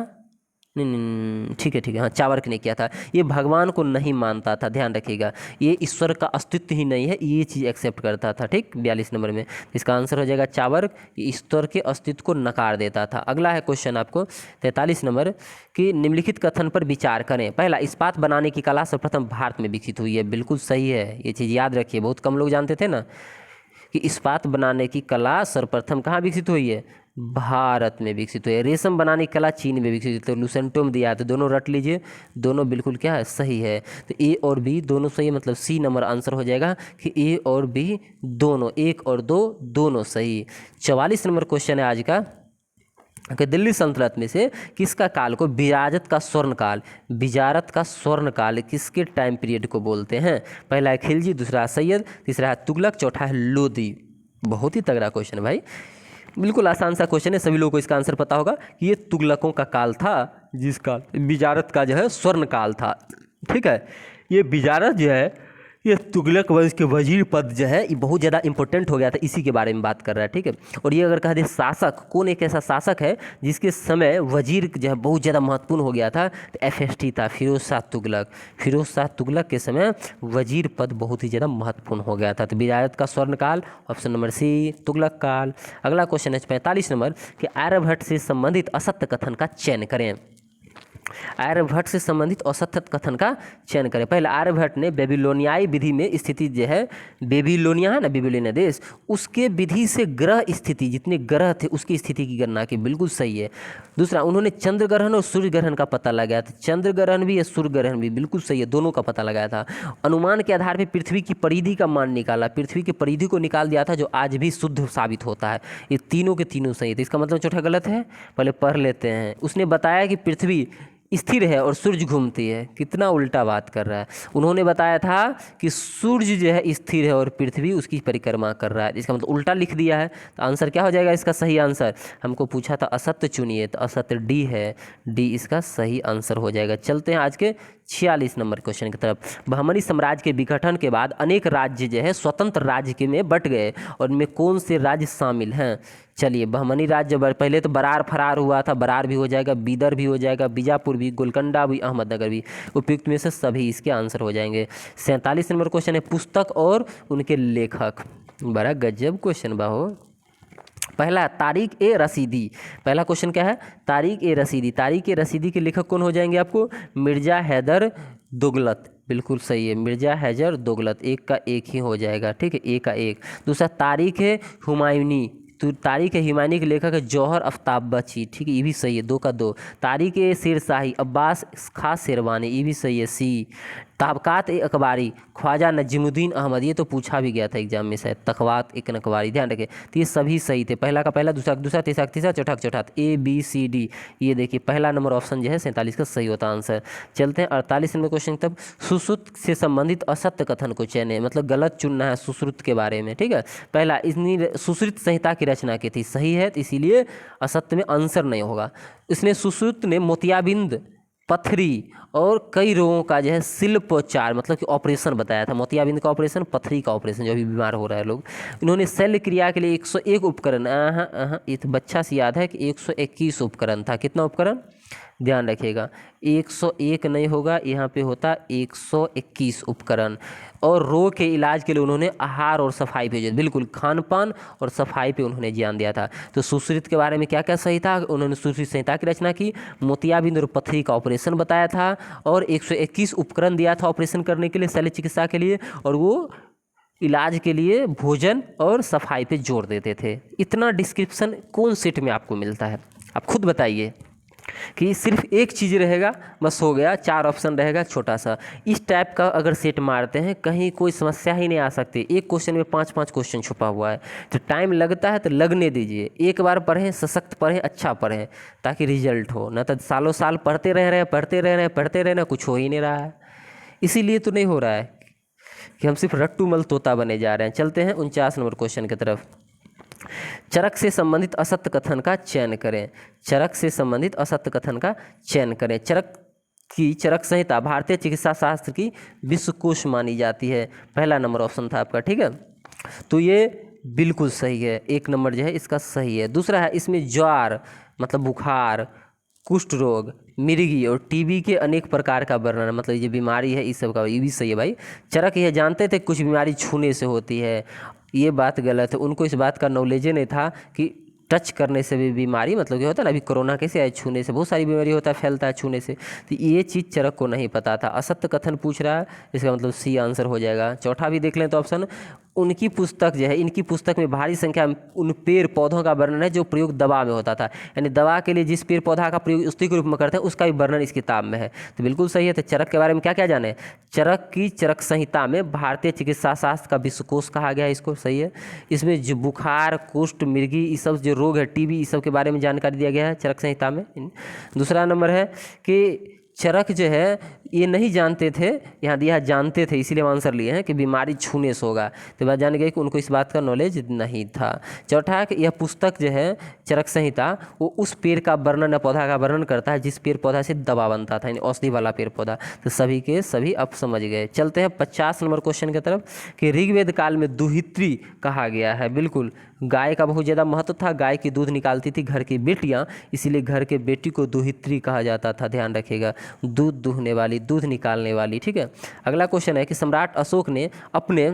नहीं ठीक है हाँ, चाणक्य ने किया था। ये भगवान को नहीं मानता था, ध्यान रखिएगा, ये ईश्वर का अस्तित्व ही नहीं है, ये चीज़ एक्सेप्ट करता था। ठीक, 42 नंबर में इसका आंसर हो जाएगा चाणक्य, ईश्वर के अस्तित्व को नकार देता था। अगला है क्वेश्चन आपको 43 नंबर कि निम्नलिखित कथन पर विचार करें। पहला, इस्पात बनाने की कला सर्वप्रथम भारत में विकसित हुई है, बिल्कुल सही है, ये चीज़ याद रखिए, बहुत कम लोग जानते थे ना कि इस्पात बनाने की कला सर्वप्रथम कहाँ विकसित हुई है, भारत में विकसित हुई है। रेशम बनाने की कला चीन में विकसित, तो लुसेंटो में दिया है, तो दोनों रट लीजिए, दोनों बिल्कुल क्या है, सही है। तो ए और बी दोनों सही है, मतलब सी नंबर आंसर हो जाएगा कि ए और बी दोनों, 1 और 2 दोनों सही। 44 नंबर क्वेश्चन है आज का कि दिल्ली सल्तनत में से किसका काल को बिजारत का स्वर्ण काल, बिजारत का स्वर्ण काल किसके टाइम पीरियड को बोलते हैं। पहला है खिलजी, दूसरा है सैयद, तीसरा है तुगलक, चौथा है लोदी। बहुत ही तगड़ा क्वेश्चन है भाई, बिल्कुल आसान सा क्वेश्चन है, सभी लोगों को इसका आंसर पता होगा कि ये तुगलकों का काल था, जिसका बिजारत का जो है स्वर्ण काल था। ठीक है, ये बिजारत जो है, ये तुगलक वंश के वजीर पद जो है ये बहुत ज़्यादा इंपॉर्टेंट हो गया था, इसी के बारे में बात कर रहा है। ठीक है, और ये अगर कह दे शासक, कौन एक ऐसा शासक है जिसके समय वजीर जो है बहुत ज़्यादा महत्वपूर्ण हो गया था, तो FST था, फिरोज शाह तुगलक। फिरोज शाह तुगलक के समय वजीर पद बहुत ही ज़्यादा महत्वपूर्ण हो गया था। तो बिजारत का स्वर्णकाल, ऑप्शन नंबर सी, तुगलक काल। अगला क्वेश्चन है 45 नंबर कि आर्यभट्ट से संबंधित असत्य कथन का चयन करें। आर्यभट्ट से संबंधित असत्य कथन का चयन करें। पहले, आर्यभट्ट ने बेबीलोनियाई विधि में स्थिति जो है, बेबीलोनिया है ना, बेबीलोनिया देश, उसके विधि से ग्रह स्थिति, जितने ग्रह थे उसकी स्थिति की गणना की, बिल्कुल सही है। दूसरा, उन्होंने चंद्र ग्रहण और सूर्य ग्रहण का पता लगाया था, चंद्र ग्रहण भी या सूर्य ग्रहण भी, बिल्कुल सही है, दोनों का पता लगाया था। अनुमान के आधार पर पृथ्वी की परिधि का मान निकाला, पृथ्वी की परिधि को निकाल दिया था, जो आज भी शुद्ध साबित होता है। ये तीनों के तीनों सही थे, इसका मतलब चौथा गलत है, पहले पढ़ लेते हैं। उसने बताया कि पृथ्वी स्थिर है और सूर्य घूमती है। कितना उल्टा बात कर रहा है। उन्होंने बताया था कि सूर्य जो है स्थिर है और पृथ्वी उसकी परिक्रमा कर रहा है, इसका मतलब उल्टा लिख दिया है। तो आंसर क्या हो जाएगा इसका सही आंसर? हमको पूछा था असत्य चुनिए, तो असत्य डी है, डी इसका सही आंसर हो जाएगा। चलते हैं आज के 46 नंबर क्वेश्चन की तरफ। बहमनी साम्राज्य के विघटन के बाद अनेक राज्य जो है स्वतंत्र राज्य के में बट गए, और इनमें कौन से राज्य शामिल हैं? चलिए, बहमनी राज्य पहले तो बरार फरार हुआ था, बरार भी हो जाएगा, बीदर भी हो जाएगा, बीजापुर भी, गोलकंडा भी, अहमदनगर भी। उपयुक्त में से सभी इसके आंसर हो जाएंगे। 47 नंबर क्वेश्चन है पुस्तक और उनके लेखक। बड़ा गजब क्वेश्चन बाहो। पहला तारिक ए रसीदी। पहला क्वेश्चन क्या है? तारिक ए रसीदी। तारिक ए रसीदी के लेखक कौन हो जाएंगे आपको? मिर्जा हैदर दुगलत। बिल्कुल सही है, मिर्जा हैदर दुगलत। एक का एक ही हो जाएगा, ठीक है, एक का एक। दूसरा तारिक है हुमायूनी। तो तारिक है हुमायूनी के लेखक है जौहर आफ्ताब बची, ठीक है, ये भी सही है, दो का दो। तारिक ए शेरशाही अब्बास खास शेरवानी, ये भी सही है, सी। ताबकात ए अकबारी ख्वाजा नजीमुद्दीन अहमद, ये तो पूछा भी गया था एग्जाम में शायद, तखवात एक अकबारी, ध्यान रखें। तो ये सभी सही थे, पहला का पहला, दूसरा का दूसरा, तीसरा का तीसरा, चौथा का चौथा, ए बी सी डी। ये देखिए पहला नंबर ऑप्शन जो है 47 का सही होता आंसर। चलते हैं 48 नंबर क्वेश्चन तब। सुश्रुत से संबंधित असत्य कथन को चयने, मतलब गलत चुनना है सुश्रुत के बारे में, ठीक है। पहला, इसने सुश्रुत संहिता की रचना की थी, सही है, तो इसीलिए असत्य में आंसर नहीं होगा। इसने सुश्रुत ने मोतियाबिंद, पथरी और कई रोगों का जो है शिल्पोपचार मतलब कि ऑपरेशन बताया था। मोतियाबिंद का ऑपरेशन, पथरी का ऑपरेशन, जो अभी बीमार हो रहा है लोग। इन्होंने शल्य क्रिया के लिए 101 उपकरण, ये तो बच्चा से याद है कि 121 उपकरण था। कितना उपकरण? ध्यान रखिएगा, 101 नहीं होगा, यहाँ पे होता 121 उपकरण। और रोग के इलाज के लिए उन्होंने आहार और सफाई पे, बिल्कुल खान पान और सफाई पे उन्होंने ध्यान दिया था। तो सुश्रुत के बारे में क्या क्या सही था? उन्होंने सुश्रुत संहिता की रचना की, मोतियाबिंद और पथरी का ऑपरेशन बताया था, और 121 उपकरण दिया था ऑपरेशन करने के लिए, शल्य चिकित्सा के लिए, और वो इलाज के लिए भोजन और सफाई पे जोर देते थे। इतना डिस्क्रिप्शन कौन सेट में आपको मिलता है? आप खुद बताइए कि सिर्फ एक चीज़ रहेगा बस हो गया, 4 ऑप्शन रहेगा छोटा सा। इस टाइप का अगर सेट मारते हैं कहीं कोई समस्या ही नहीं आ सकती। एक क्वेश्चन में 5-5 क्वेश्चन छुपा हुआ है, तो टाइम लगता है तो लगने दीजिए। एक बार पढ़ें, सशक्त पढ़ें, अच्छा पढ़ें, ताकि रिजल्ट हो। ना तो सालों साल पढ़ते रह रहे हैं, कुछ हो ही नहीं रहा है। इसीलिए तो नहीं हो रहा है कि हम सिर्फ रट्टू मल तोता बने जा रहे हैं। चलते हैं 49 नंबर क्वेश्चन की तरफ। चरक से संबंधित असत्य कथन का चयन करें। चरक से संबंधित असत्य कथन का चयन करें। चरक संहिता भारतीय चिकित्सा शास्त्र की विश्वकोश मानी जाती है। पहला नंबर ऑप्शन था आपका, ठीक है, तो ये बिल्कुल सही है, 1 नंबर जो है इसका सही है। दूसरा है, इसमें ज्वार मतलब बुखार, कुष्ठ रोग, मिर्गी और टीबी के अनेक प्रकार का वर्णन, मतलब ये बीमारी है इस सब का, ये भी सही है भाई। चरक यह जानते थे कुछ बीमारी छूने से होती है, ये बात गलत है। उनको इस बात का नॉलेज नहीं था कि टच करने से भी बीमारी, मतलब क्या होता है ना, अभी कोरोना कैसे है, छूने से बहुत सारी बीमारी होता है, फैलता है छूने से, तो ये चीज़ चरक को नहीं पता था। असत्य कथन पूछ रहा है, इसका मतलब सी आंसर हो जाएगा। चौथा भी देख लें तो ऑप्शन, उनकी पुस्तक जो है, इनकी पुस्तक में भारी संख्या में उन पेड़ पौधों का वर्णन है जो प्रयोग दवा में होता था, यानी दवा के लिए जिस पेड़ पौधा का प्रयोग औषधि के रूप में करते हैं उसका भी वर्णन इस किताब में है, तो बिल्कुल सही है। तो चरक के बारे में क्या क्या जाने? चरक की चरक संहिता में भारतीय चिकित्सा शास्त्र का विश्वकोश कहा गया है, इसको, सही है। इसमें जो बुखार, कुष्ठ, मिर्गी, ये सब जो रोग है, टीबी, इस सब के बारे में जानकारी दिया गया है चरक संहिता में। दूसरा नंबर है कि चरक जो है ये नहीं जानते थे, यहाँ दिया जानते थे, इसीलिए आंसर लिए हैं कि बीमारी छूने से होगा, तो बात जान गए कि उनको इस बात का नॉलेज नहीं था। चौथा है कि यह पुस्तक जो है चरक संहिता, वो उस पेड़ का वर्णन या पौधा का वर्णन करता है जिस पेड़ पौधा से दवा बनता था, यानी औषधि वाला पेड़ पौधा। तो सभी के सभी अब समझ गए। चलते हैं 50 नंबर क्वेश्चन की तरफ कि ऋग्वेद काल में दुहित्री कहा गया है। बिल्कुल, गाय का बहुत ज़्यादा महत्व था, गाय की दूध निकालती थी घर की बेटियाँ, इसीलिए घर के बेटी को दुहित्री कहा जाता था, ध्यान रखिएगा, दूध दूहने वाली, दूध निकालने वाली, ठीक है। अगला क्वेश्चन है कि सम्राट अशोक ने अपने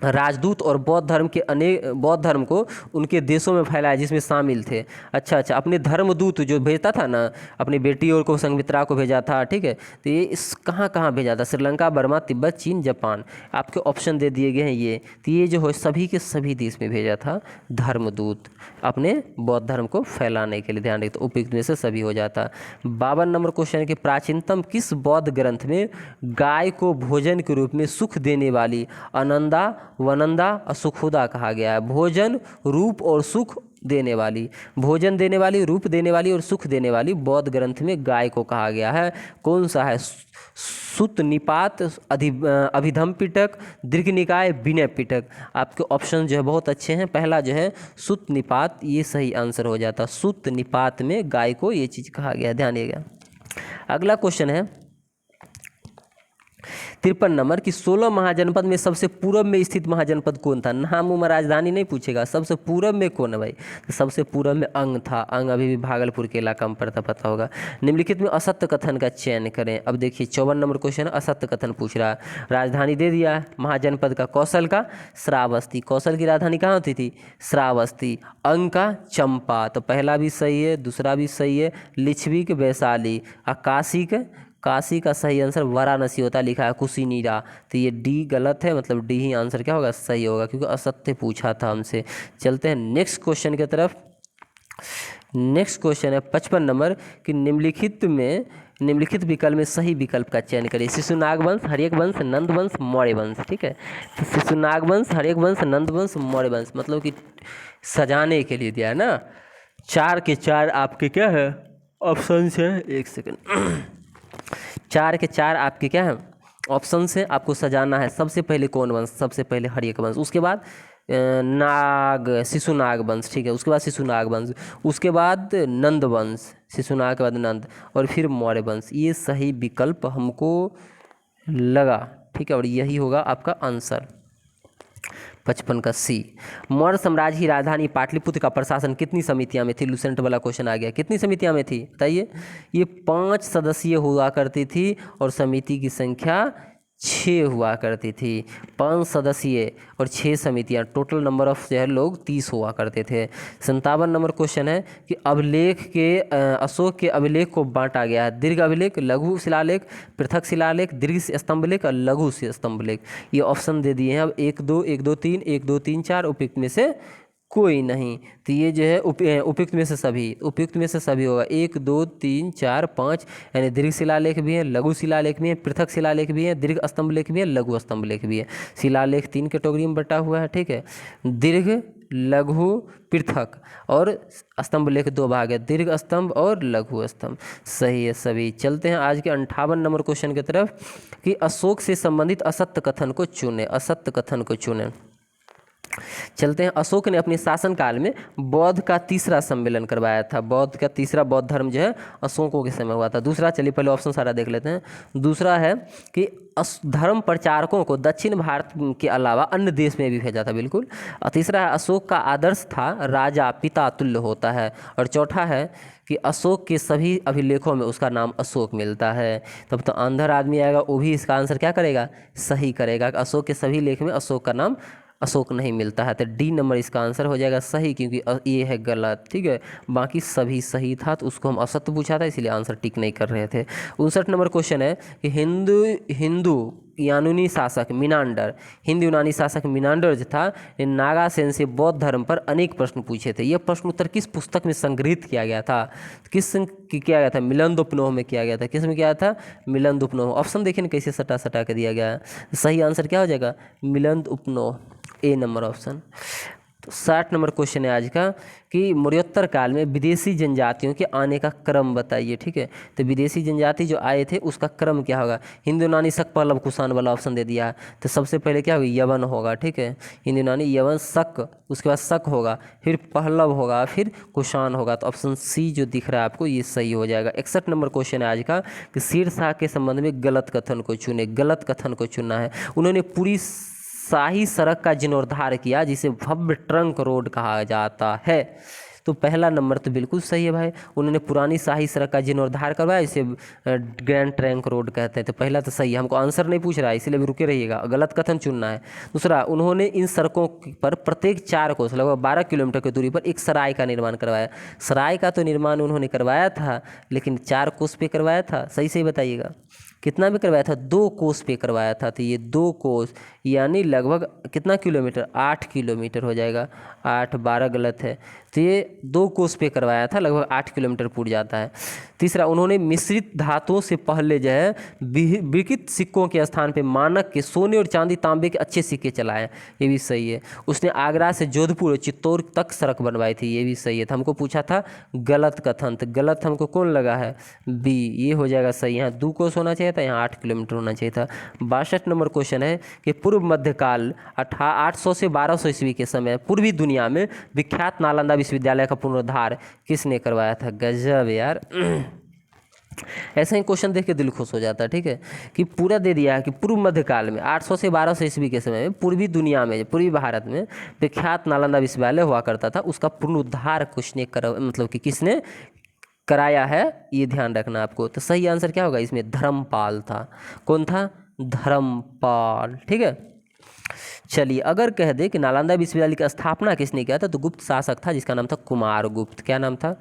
राजदूत और बौद्ध धर्म को उनके देशों में फैलाया जिसमें शामिल थे। अच्छा, अपने धर्मदूत जो भेजता था ना, अपनी बेटी और को, संघमित्रा को भेजा था, ठीक है, तो ये इस कहाँ कहाँ भेजा था? श्रीलंका, बर्मा, तिब्बत, चीन, जापान, आपके ऑप्शन दे दिए गए हैं ये। तो ये जो है सभी के सभी देश में भेजा था धर्मदूत, अपने बौद्ध धर्म को फैलाने के लिए, ध्यान रखिए, तो उपयुक्त में से सभी हो जाता। 52 नंबर क्वेश्चन है कि प्राचीनतम किस बौद्ध ग्रंथ में गाय को भोजन के रूप में सुख देने वाली अनंदा, वनंदा और सुखुदा कहा गया है? भोजन, रूप और सुख देने वाली, भोजन देने वाली, रूप देने वाली और सुख देने वाली बौद्ध ग्रंथ में गाय को कहा गया है। कौन सा है? सुत निपात, अभिधम पिटक, दीर्घ निकाय, विनय पिटक। आपके ऑप्शन जो है बहुत अच्छे हैं। पहला जो है सुत निपात, ये सही आंसर हो जाता। सुत निपात में गाय को ये चीज़ कहा गया, ध्यान दिएगा। अगला क्वेश्चन है 53 नंबर कि 16 महाजनपद में सबसे पूर्व में स्थित महाजनपद कौन था? नाम उम्र राजधानी नहीं पूछेगा, सबसे पूर्व में कौन है भाई? तो सबसे पूर्व में अंग था। अंग अभी भी भागलपुर के इलाका में पड़ता, पता होगा। निम्नलिखित में असत्य कथन का चयन करें। अब देखिए 54 नंबर क्वेश्चन असत्य कथन पूछ रहा है। राजधानी दे दिया महाजनपद का कौशल का श्रावस्ती, कौशल की राजधानी कहाँ होती थी? श्रावस्ती। अंग का चंपा, तो पहला भी सही है, दूसरा भी सही है। लिच्छवी के वैशाली। काशी का सही आंसर वाराणसी होता है, लिखा है कुशीनीरा, तो ये डी गलत है, मतलब डी ही आंसर क्या होगा? सही होगा, क्योंकि असत्य पूछा था हमसे। चलते हैं नेक्स्ट क्वेश्चन की तरफ। नेक्स्ट क्वेश्चन है 55 नंबर कि निम्नलिखित विकल्प में सही विकल्प का चयन करिए। शिशुनाग वंश, हर्यक वंश, नंद वंश, मौर्य वंश। ठीक है, तो शिशुनाग वंश, हर्यक वंश, नंद वंश, मौर्य वंश, मतलब कि सजाने के लिए दिया है ना। 4 के 4 आपके क्या है? ऑप्शन है। एक सेकंड। 4 के 4 आपके क्या है? ऑप्शन से आपको सजाना है। सबसे पहले कौन वंश? सबसे पहले हर्यक वंश, उसके बाद शिशुनाग वंश। ठीक है, उसके बाद शिशुनाग वंश, उसके बाद नंद वंश, शिशुनाग के बाद नंद, और फिर मौर्य वंश। ये सही विकल्प हमको लगा। ठीक है, और यही होगा आपका आंसर 55 का सी। मौर्य साम्राज्य की राजधानी पाटलिपुत्र का प्रशासन कितनी समितियां में थी? लूसेंट वाला क्वेश्चन आ गया। कितनी समितियां में थी बताइए? ये 5 सदस्यीय हुआ करती थी और समिति की संख्या 6 हुआ करती थी। 5 सदस्यीय और 6 समितियां, टोटल नंबर ऑफ जो है लोग 30 हुआ करते थे। 57 नंबर क्वेश्चन है कि अभिलेख के अशोक के अभिलेख को बांटा गया है। दीर्घ अभिलेख, लघु शिलालेख, पृथक शिलालेख, दीर्घ स्तंभलेख और लघु स्तंभलेख। ये ऑप्शन दे दिए हैं। अब 1 2 1 2 3 1 2 3 4 उपयुक्त में से कोई नहीं, तो ये जो है उपयुक्त में से सभी, उपयुक्त में से सभी होगा। 1 2 3 4 5, यानी दीर्घ शिलालेख भी है, लघु शिलालेख भी है, पृथक शिलालेख भी है, दीर्घ स्तंभलेख भी है, लघु स्तंभलेख भी है। शिलालेख 3 कैटेगरी में बटा हुआ है। ठीक है, दीर्घ, लघु, पृथक, और स्तंभलेख 2 भाग है, दीर्घ स्तंभ और लघु स्तंभ। सही है सभी। चलते हैं आज के 58 नंबर क्वेश्चन की तरफ कि अशोक से संबंधित असत्य कथन को चुने। असत्य कथन को चुने। चलते हैं। अशोक ने अपने शासनकाल में बौद्ध का 3रा सम्मेलन करवाया था। बौद्ध का 3रा बौद्ध धर्म जो है अशोकों के समय हुआ था। दूसरा, चलिए पहले ऑप्शन सारा देख लेते हैं। दूसरा है कि धर्म प्रचारकों को दक्षिण भारत के अलावा अन्य देश में भी भेजा था, बिल्कुल। और तीसरा है अशोक का आदर्श था राजा पिता तुल्य होता है। और चौथा है कि अशोक के सभी अभिलेखों में उसका नाम अशोक मिलता है। तब तो अंधर आदमी आएगा, वो भी इसका आंसर क्या करेगा? सही करेगा। अशोक के सभी लेख में अशोक का नाम अशोक नहीं मिलता है, तो डी नंबर इसका आंसर हो जाएगा सही, क्योंकि ये है गलत। ठीक है, बाकी सभी सही था, तो उसको हम असत्य पूछा था, इसलिए आंसर टिक नहीं कर रहे थे। 59 नंबर क्वेश्चन है कि हिंदू यूनानी शासक मिनांडर जो था, नागासेन से बौद्ध धर्म पर अनेक प्रश्न पूछे थे। यह प्रश्न उत्तर किस पुस्तक में संग्रहित किया गया था? किया गया था? मिलिंदोपन्ह में किया गया था। किस में किया था? मिलिंदोपन्ह। ऑप्शन देखिए ना कैसे सटा सटा के दिया गया है। सही आंसर क्या हो जाएगा? मिलिंदोपन्ह, ए नंबर ऑप्शन। तो 60 नंबर क्वेश्चन है आज का कि मौर्योत्तर काल में विदेशी जनजातियों के आने का क्रम बताइए। ठीक है, तो विदेशी जनजाति जो आए थे उसका क्रम क्या होगा? हिंदू यूनानी शक पल्लव कुषाण वाला ऑप्शन दे दिया है। तो सबसे पहले क्या होगा? यवन होगा। ठीक है, हिंदू यूनानी यवन शक, उसके बाद शक होगा, फिर पल्लव होगा, फिर कुषाण होगा। तो ऑप्शन सी जो दिख रहा है आपको ये सही हो जाएगा। 61 नंबर क्वेश्चन है आज का कि शेरशाह के संबंध में गलत कथन को चुने। गलत कथन को चुनना है। उन्होंने पूरी शाही सड़क का जीर्णोद्धार किया, जिसे भव्य ट्रंक रोड कहा जाता है। तो पहला नंबर तो बिल्कुल सही है भाई। उन्होंने पुरानी शाही सड़क का जीर्णोद्धार करवाया, इसे ग्रैंड ट्रंक रोड कहते हैं। तो पहला तो सही है। हमको आंसर नहीं पूछ रहा है, इसलिए भी रुके रहिएगा, गलत कथन चुनना है। दूसरा, उन्होंने इन सड़कों पर प्रत्येक 4 कोस लगभग 12 किलोमीटर की दूरी पर एक सराय का निर्माण करवाया। सराय का तो निर्माण उन्होंने करवाया था, लेकिन 4 कोस पे करवाया था। सही सही बताइएगा, कितना पे करवाया था? 2 कोस पे करवाया था। तो ये 2 कोस यानी लगभग कितना किलोमीटर? 8 किलोमीटर हो जाएगा। 8 12 गलत है, तो ये 2 कोस पे करवाया था, लगभग 8 किलोमीटर पूर्व जाता है। तीसरा, उन्होंने मिश्रित धातुओं से पहले जो है विकृत सिक्कों के स्थान पे मानक के सोने और चांदी तांबे के अच्छे सिक्के चलाए, ये भी सही है। उसने आगरा से जोधपुर और चित्तौड़ तक सड़क बनवाई थी, ये भी सही है। तो हमको पूछा था गलत कथन, तो गलत हमको कौन लगा है, बी, ये हो जाएगा सही। यहाँ 2 कोस होना चाहिए था, यहाँ 8 किलोमीटर होना चाहिए था। 62 नंबर क्वेश्चन है कि पूर्व मध्यकाल 800 से 1200 ईस्वी के समय पूर्वी दुनिया में विख्यात नालंदा विश्वविद्यालय का पुनरुद्धार किसने करवाया था। गजब यार, ऐसे ही क्वेश्चन देख के दिल खुश हो जाता है। ठीक है, कि पूरा दे दिया है कि पूर्व मध्यकाल में 800 से 1200 ईस्वी के समय में पूर्वी दुनिया में, पूर्वी भारत में विख्यात नालंदा विश्वविद्यालय हुआ करता था, उसका पुनरुद्धार किसने मतलब कि किसने कराया है, ये ध्यान रखना आपको। तो सही आंसर क्या होगा इसमें, धर्मपाल था। कौन था, धर्मपाल। ठीक है, चलिए अगर कह दे कि नालंदा विश्वविद्यालय की स्थापना किसने किया था, तो गुप्त शासक था जिसका नाम था कुमारगुप्त। क्या नाम था,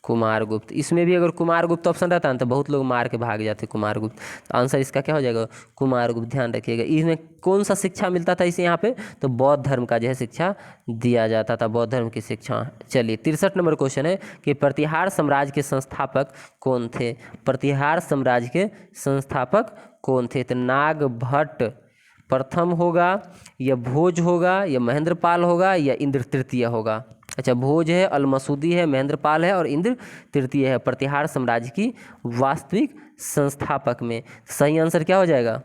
कुमारगुप्त। इसमें भी अगर कुमारगुप्त ऑप्शन रहता है तो बहुत लोग मार के भाग जाते कुमारगुप्त। तो आंसर इसका क्या हो जाएगा, कुमारगुप्त। ध्यान रखिएगा। इसमें कौन सा शिक्षा मिलता था इसे यहाँ पे, तो बौद्ध धर्म का जो है शिक्षा दिया जाता था, बौद्ध धर्म की शिक्षा। चलिए 63 नंबर क्वेश्चन है कि प्रतिहार साम्राज्य के संस्थापक कौन थे। प्रतिहार साम्राज्य के संस्थापक कौन थे, तो नागभट्ट प्रथम होगा, या भोज होगा, या महेंद्रपाल होगा, या इंद्र तृतीय होगा। अच्छा, भोज है, अलमसूदी है, महेंद्रपाल है और इंद्र तृतीय है प्रतिहार साम्राज्य की वास्तविक संस्थापक में। सही आंसर क्या हो जाएगा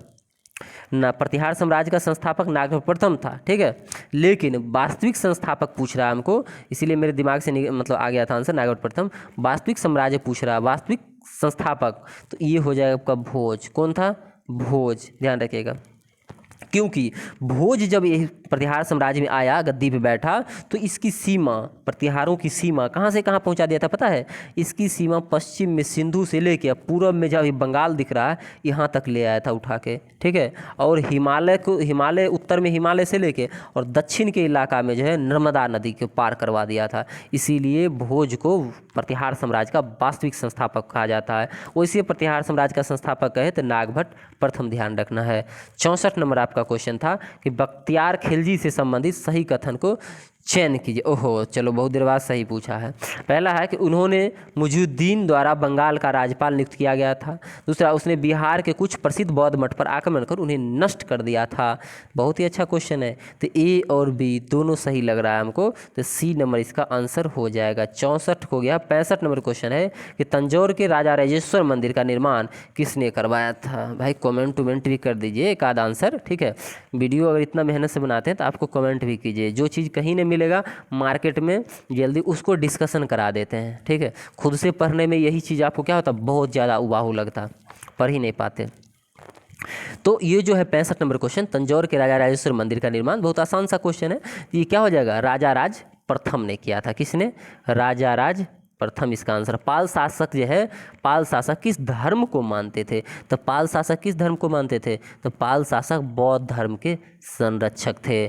ना, प्रतिहार साम्राज्य का संस्थापक नागभट्ट प्रथम था। ठीक है, लेकिन वास्तविक संस्थापक पूछ रहा है हमको, इसीलिए मेरे दिमाग से मतलब आ गया था आंसर नागभट्ट प्रथम। वास्तविक साम्राज्य पूछ रहा है, वास्तविक संस्थापक, तो ये हो जाएगा आपका भोज। कौन था, भोज। ध्यान रखिएगा, क्योंकि भोज जब ये प्रतिहार साम्राज्य में आया, गद्दी पे बैठा, तो इसकी सीमा, प्रतिहारों की सीमा कहाँ से कहाँ पहुँचा दिया था पता है, इसकी सीमा पश्चिम में सिंधु से लेके पूर्व में जब बंगाल दिख रहा है यहाँ तक ले आया था उठा के। ठीक है, और हिमालय उत्तर में हिमालय से लेके और दक्षिण के इलाका में जो है नर्मदा नदी के पार करवा दिया था। इसीलिए भोज को प्रतिहार साम्राज्य का वास्तविक संस्थापक कहा जाता है। वैसे प्रतिहार साम्राज्य का संस्थापक कहे तो नागभट्ट प्रथम, ध्यान रखना है। 64 नंबर आपका क्वेश्चन था कि बख्तियार खिलजी से संबंधित सही कथन को चयन कीजिए। ओहो, चलो बहुत देर बाद सही पूछा है। पहला है कि उन्होंने मुजुद्दीन द्वारा बंगाल का राज्यपाल नियुक्त किया गया था। दूसरा, उसने बिहार के कुछ प्रसिद्ध बौद्ध मठ पर आक्रमण कर उन्हें नष्ट कर दिया था। बहुत ही अच्छा क्वेश्चन है। तो ए और बी दोनों सही लग रहा है हमको, तो सी नंबर इसका आंसर हो जाएगा। 64 हो गया। 65 नंबर क्वेश्चन है कि तंजौर के राजा राजेश्वर मंदिर का निर्माण किसने करवाया था। भाई कमेंट वमेंट भी कर दीजिए एक आध आंसर। ठीक है, वीडियो अगर इतना मेहनत से बनाते हैं तो आपको कमेंट भी कीजिए। जो चीज़ कहीं नहीं मिलेगा मार्केट में जल्दी उसको डिस्कशन करा देते हैं। ठीक है, खुद से पढ़ने में यही चीज़ आपको क्या होता, बहुत ज़्यादा उबाहू लगता, पढ़ ही नहीं पाते। तो ये जो है 65 नंबर क्वेश्चन, तंजौर के राजा राजेश्वर मंदिर का निर्माण, बहुत आसान सा क्वेश्चन है। ये क्या हो जाएगा, राजा राज प्रथम ने किया था। किसने, राजा राज प्रथम इसका आंसर। पाल शासक जो है, पाल शासक किस धर्म को मानते थे, तो पाल शासक किस धर्म को मानते थे, तो पाल शासक बौद्ध धर्म के संरक्षक थे।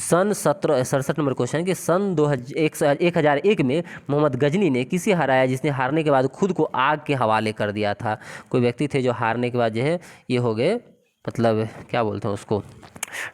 सन 67 नंबर क्वेश्चन कि सन 1001 में मोहम्मद गजनी ने किसे हराया जिसने हारने के बाद खुद को आग के हवाले कर दिया था। कोई व्यक्ति थे जो हारने के बाद जो है ये हो गए, मतलब क्या बोलते हैं उसको,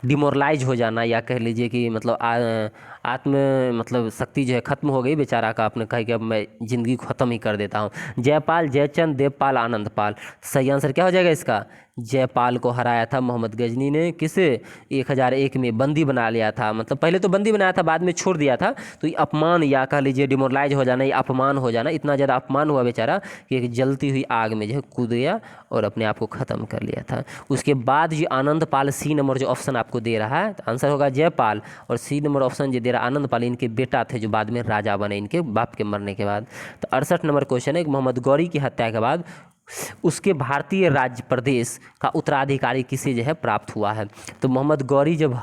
डिमोरलाइज हो जाना, या कह लीजिए कि मतलब आत्म मतलब शक्ति जो है खत्म हो गई बेचारा का। आपने कहा कि अब मैं ज़िंदगी ख़त्म ही कर देता हूँ। जयपाल, जयचंद, देवपाल, आनंदपाल। सही आंसर क्या हो जाएगा इसका, जयपाल को हराया था मोहम्मद गजनी ने। किसे, 1001 में बंदी बना लिया था। मतलब पहले तो बंदी बनाया था, बाद में छोड़ दिया था। तो ये अपमान, या कह लीजिए डिमोरलाइज हो जाना, ये अपमान हो जाना, इतना ज़्यादा अपमान हुआ बेचारा कि एक जलती हुई आग में जो है कूद गया और अपने आप को ख़त्म कर लिया था। उसके बाद ये आनंदपाल, सी नंबर जो ऑप्शन आपको दे रहा है, तो आंसर होगा जयपाल। और सी नंबर ऑप्शन जो दे रहा है आनंदपाल, इनके बेटा थे जो बाद में राजा बने इनके बाप के मरने के बाद। तो 68 नंबर क्वेश्चन है कि मोहम्मद गौरी की हत्या के बाद उसके भारतीय राज्य प्रदेश का उत्तराधिकारी किसे जो है प्राप्त हुआ है। तो मोहम्मद गौरी जब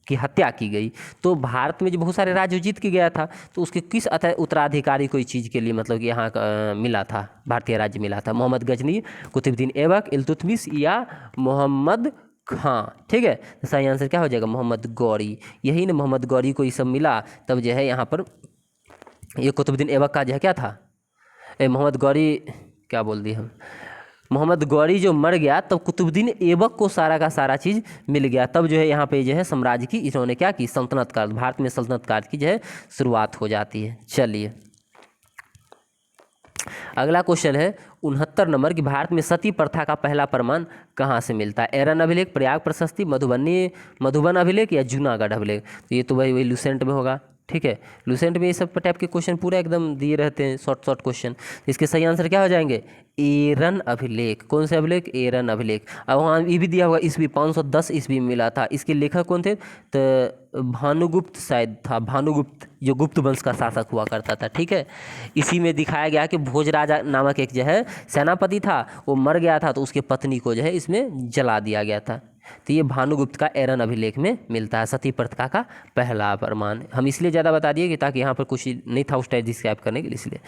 की हत्या की गई तो भारत में जो बहुत सारे राज्य जीत के गया था, तो उसके किस उत्तराधिकारी कोई चीज़ के लिए मतलब कि यहाँ मिला था, भारतीय राज्य मिला था। मोहम्मद गजनी, कुतुबुद्दीन ऐबक, इल्तुतमिश या मोहम्मद खां। ठीक है, तो सही आंसर क्या हो जाएगा, मोहम्मद गौरी। यही ना, मोहम्मद गौरी को ये सब मिला, तब जो है यहाँ पर ये कुतुबुद्दीन ऐबक का जो है क्या था, मोहम्मद गौरी क्या बोल दिए हम, मोहम्मद गौरी जो मर गया तब कुतुबुद्दीन ऐबक को सारा का सारा चीज़ मिल गया, तब जो है यहाँ पे जो है साम्राज्य की इन्होंने क्या की, सल्तनत काल, भारत में सल्तनत काल की जो है शुरुआत हो जाती है। चलिए अगला क्वेश्चन है 69 नंबर कि भारत में सती प्रथा का पहला प्रमाण कहाँ से मिलता है? एरन अभिलेख, प्रयाग प्रशस्ति, मधुबन अभिलेख या जूनागढ़ अभिलेख? तो ये तो वही लुसेंट में होगा, ठीक है। लुसेंट में ये सब टाइप के क्वेश्चन पूरा एकदम दिए रहते हैं, शॉर्ट शॉर्ट क्वेश्चन। इसके सही आंसर क्या हो जाएंगे? एरन अभिलेख। कौन से अभिलेख? एरन अभिलेख। अब वहाँ ये भी दिया हुआ ईस्वी 510 ईस्वी में मिला था। इसके लेखक कौन थे? तो भानुगुप्त शायद था, भानुगुप्त जो गुप्त वंश का शासक हुआ करता था, ठीक है। इसी में दिखाया गया कि भोजराजा नामक एक जो है सेनापति था, वो मर गया था तो उसके पत्नी को जो है इसमें जला दिया गया था। तो ये भानुगुप्त का एरन अभिलेख में मिलता है सती प्रथा का पहला प्रमाण। हम इसलिए ज़्यादा बता दिए कि ताकि यहाँ पर कुछ नहीं था उस टाइप डिस्क्राइब करने के लिए, इसलिए।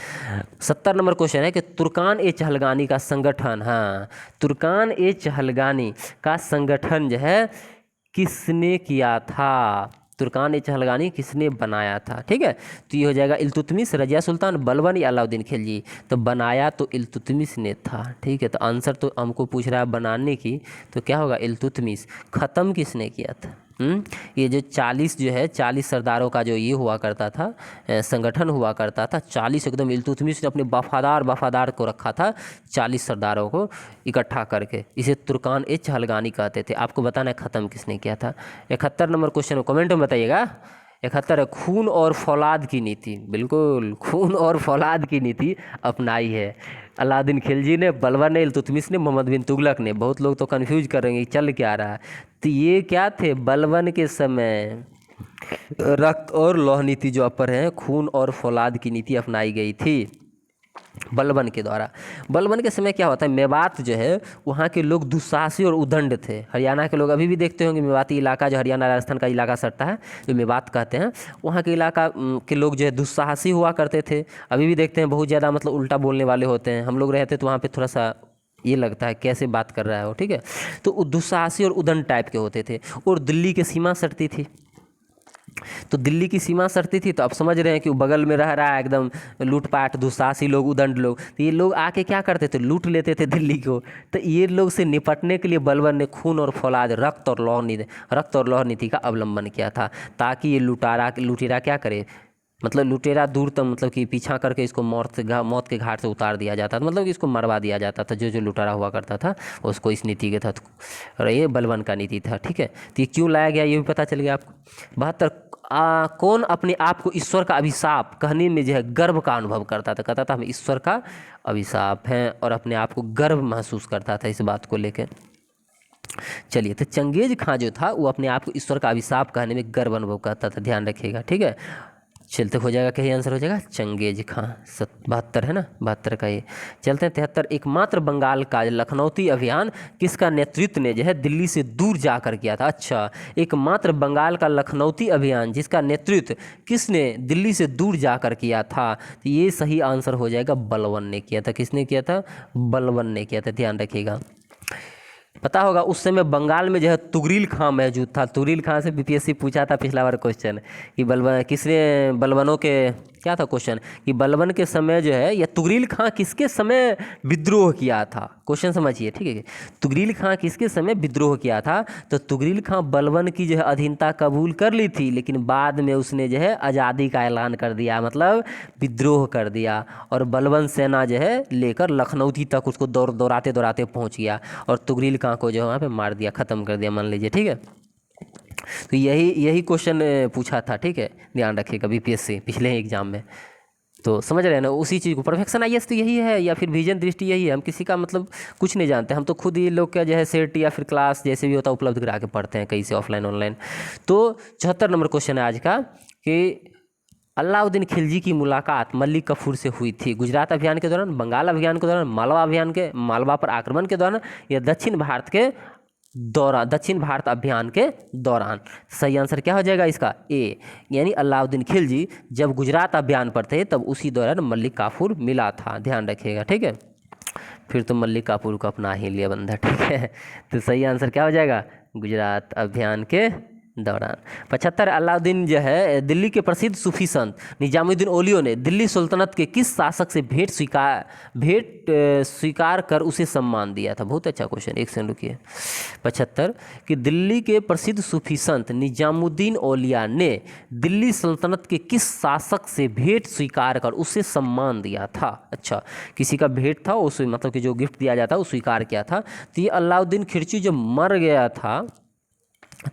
70 नंबर क्वेश्चन है कि तुर्कान ए चहलगानी का संगठन, हाँ, तुर्कान ए चहलगानी का संगठन जो है किसने किया था? तुर्कान ए चहलगानी किसने बनाया था? ठीक है, तो ये हो जाएगा इल्तुतमिश, रजिया सुल्तान, बलबन या अलाउद्दीन खिलजी। तो बनाया तो इल्तुतमिश ने था, ठीक है। तो आंसर तो हमको पूछ रहा है बनाने की, तो क्या होगा? इल्तुतमिश। ख़त्म किसने किया था? ये जो 40 जो है 40 सरदारों का जो ये हुआ करता था, संगठन हुआ करता था, 40 एकदम इल्तुतमिश ने अपने वफादार को रखा था, 40 सरदारों को इकट्ठा करके, इसे तुर्कान ए चहलगानी कहते थे। आपको बताना है ख़त्म किसने किया था। 71 नंबर क्वेश्चन कमेंट में बताइएगा। 71 है खून और फौलाद की नीति, बिल्कुल खून और फौलाद की नीति अपनाई है अलाउद्दीन खिलजी ने, बलबन ने, इल्तुतमिश ने, मोहम्मद बिन तुगलक ने। बहुत लोग तो कंफ्यूज कर रहे हैं चल क्या रहा है। तो ये क्या थे? बलबन के समय रक्त और लौह नीति जो अपर है, खून और फौलाद की नीति अपनाई गई थी बलबन के द्वारा। बलबन के समय क्या होता है, मेवात जो है वहाँ के लोग दुस्साहसी और उदंड थे। हरियाणा के लोग अभी भी देखते होंगे, मेवाती इलाका जो हरियाणा राजस्थान का इलाका सटता है, जो मेवात कहते हैं, वहाँ के इलाका के लोग जो है दुस्साहसी हुआ करते थे। अभी भी देखते हैं बहुत ज़्यादा मतलब उल्टा बोलने वाले होते हैं। हम लोग रहते तो वहाँ पर थोड़ा सा ये लगता है कैसे बात कर रहा है वो, ठीक है। तो दुस्साहसी और उदंड टाइप के होते थे, और दिल्ली की सीमा सटती थी। तो दिल्ली की सीमा सटती थी, तो आप समझ रहे हैं कि वो बगल में रह रहा है एकदम लूटपाट दुस्साहसी लोग, उदंड लोग। तो ये लोग आके क्या करते थे? लूट लेते थे दिल्ली को। तो ये लोग से निपटने के लिए बलबन ने खून और फौलाद, रक्त और लौह नीति का अवलंबन किया था, ताकि ये लुटेरा क्या करे, मतलब लुटेरा दूर तक मतलब कि पीछा करके इसको मौत के घाट से उतार दिया जाता था, मतलब कि इसको मरवा दिया जाता था। जो लुटेरा हुआ करता था उसको इस नीति के तहत, और ये बलबन का नीति था, ठीक है। तो ये क्यों लाया गया ये भी पता चल गया आपको। 72 कौन अपने आप को ईश्वर का अभिशाप कहने में जो है गर्व का अनुभव करता था? कहता था हम ईश्वर का अभिशाप हैं, और अपने आप को गर्व महसूस करता था इस बात को लेकर। चलिए, तो चंगेज खां जो था वो अपने आप को ईश्वर का अभिशाप कहने में गर्व अनुभव करता था, ध्यान रखिएगा, ठीक है। चलते हो जाएगा, कहीं आंसर हो जाएगा चंगेज खां। 72 है ना, 72 का ये। चलते हैं 73। एकमात्र बंगाल का लखनौती अभियान किसका नेतृत्व ने जो है दिल्ली से दूर जाकर किया था? अच्छा, एकमात्र बंगाल का लखनौती अभियान जिसका नेतृत्व किसने दिल्ली से दूर जाकर किया था? तो ये सही आंसर हो जाएगा बलबन ने किया था। किसने किया था? बलबन ने किया था, ध्यान रखिएगा। पता होगा उस समय बंगाल में जो है तुगरील खां मौजूद था। तुगरील खां से बीपीएससी पूछा था पिछला बार क्वेश्चन कि बलबनों के क्या था क्वेश्चन कि बलबन के समय जो है, या तुगरील खां किसके समय विद्रोह किया था? क्वेश्चन समझिए, ठीक है। तुगरील खां किसके समय विद्रोह किया था? तो तुगरील खां बलबन की जो है अधीनता कबूल कर ली थी, लेकिन बाद में उसने जो है आज़ादी का ऐलान कर दिया, मतलब विद्रोह कर दिया, और बलबन सेना जो है लेकर लखनऊती तक उसको दौड़ाते पहुंच गया, और तुगरील खां को जो है वहाँ पे मार दिया, ख़त्म कर दिया, मान लीजिए, ठीक है। तो यही क्वेश्चन पूछा था, ठीक है, ध्यान रखिएगा बीपीएससी पिछले एग्जाम में। तो समझ रहे हैं ना, उसी चीज़ को परफेक्शन आईएएस तो यही है, या फिर विजन दृष्टि यही है। हम किसी का मतलब कुछ नहीं जानते, हम तो खुद ये लोग का जो है सेट या फिर क्लास जैसे भी होता है उपलब्ध करा के पढ़ते हैं कहीं से, ऑफलाइन ऑनलाइन। तो 74 नंबर क्वेश्चन है आज का कि अलाउद्दीन खिलजी की मुलाकात मलिक कफूर से हुई थी गुजरात अभियान के दौरान, बंगाल अभियान के दौरान, मालवा पर आक्रमण के दौरान, या दक्षिण भारत अभियान के दौरान? सही आंसर क्या हो जाएगा इसका? ए, यानी अलाउद्दीन खिलजी जब गुजरात अभियान पर थे तब उसी दौरान मलिक काफूर मिला था, ध्यान रखिएगा, ठीक है। फिर तो मलिक काफूर को अपना ही लिया बंदा, ठीक है। तो सही आंसर क्या हो जाएगा? गुजरात अभियान के दौरान। 75 अलाउद्दीन जो है दिल्ली के प्रसिद्ध सूफी संत निजामुद्दीन औलियो ने दिल्ली सल्तनत के किस शासक से भेंट स्वीकार कर उसे सम्मान दिया था? बहुत अच्छा क्वेश्चन, एक सेकंड रुकिए। 75 कि दिल्ली के प्रसिद्ध सूफी संत निजामुद्दीन औलिया ने दिल्ली सल्तनत के किस शासक से भेंट स्वीकार कर उसे सम्मान दिया था? अच्छा, किसी का भेंट था, उसे मतलब कि जो गिफ्ट दिया जाता वो स्वीकार किया था। तो ये अलाउद्दीन खिलजी जब मर गया था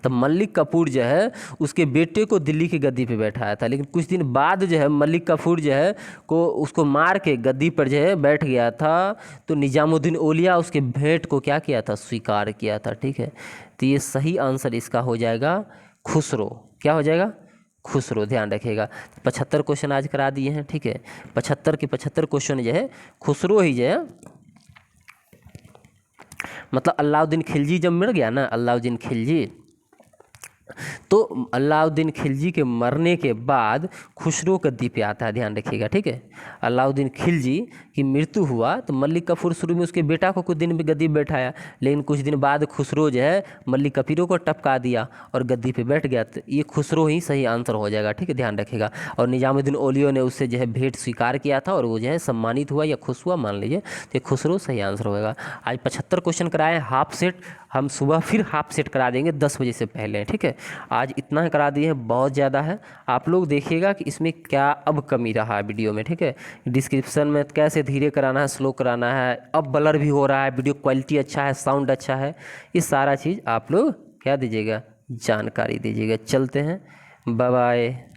तब मलिक काफूर जो है उसके बेटे को दिल्ली की गद्दी पे बैठाया था, लेकिन कुछ दिन बाद जो है मलिक काफूर जो है को उसको मार के गद्दी पर जो है बैठ गया था, तो निजामुद्दीन औलिया उसके भेंट को क्या किया था? स्वीकार किया था। ठीक है, तो ये सही आंसर इसका हो जाएगा खुसरो। क्या हो जाएगा? खुसरो, ध्यान रखिएगा। 75 क्वेश्चन आज करा दिए हैं। ठीक है, 75 के 75 क्वेश्चन जो है खुसरो ही जो है, मतलब अलाउद्दीन खिलजी जब मर गया ना, अलाउद्दीन खिलजी, तो अलाउद्दीन खिलजी के मरने के बाद खुसरो गद्दी पे आता है, ध्यान रखिएगा। ठीक है, अलाउद्दीन खिलजी की मृत्यु हुआ तो मलिक काफूर शुरू में उसके बेटा को कुछ दिन में गद्दी पे बैठाया, लेकिन कुछ दिन बाद खुसरो जो है मलिक काफूर को टपका दिया और गद्दी पे बैठ गया। तो ये खुसरो ही सही आंसर हो जाएगा। ठीक है, ध्यान रखिएगा। और निजामुद्दीन औलियो ने उससे जो है भेंट स्वीकार किया था और वो जो है सम्मानित हुआ या खुश हुआ, मान लीजिए, तो खुसरो सही आंसर होगा। आज 75 क्वेश्चन कराए, हाफ सेट हम सुबह फिर हाफ सेट करा देंगे 10 बजे से पहले। ठीक है, आज इतना ही करा दिए हैं, बहुत ज़्यादा है। आप लोग देखिएगा कि इसमें क्या अब कमी रहा है वीडियो में। ठीक है, डिस्क्रिप्शन में कैसे धीरे कराना है, स्लो कराना है, अब ब्लर भी हो रहा है, वीडियो क्वालिटी अच्छा है, साउंड अच्छा है, ये सारा चीज़ आप लोग क्या दीजिएगा? जानकारी दीजिएगा। चलते हैं, बाय बाय।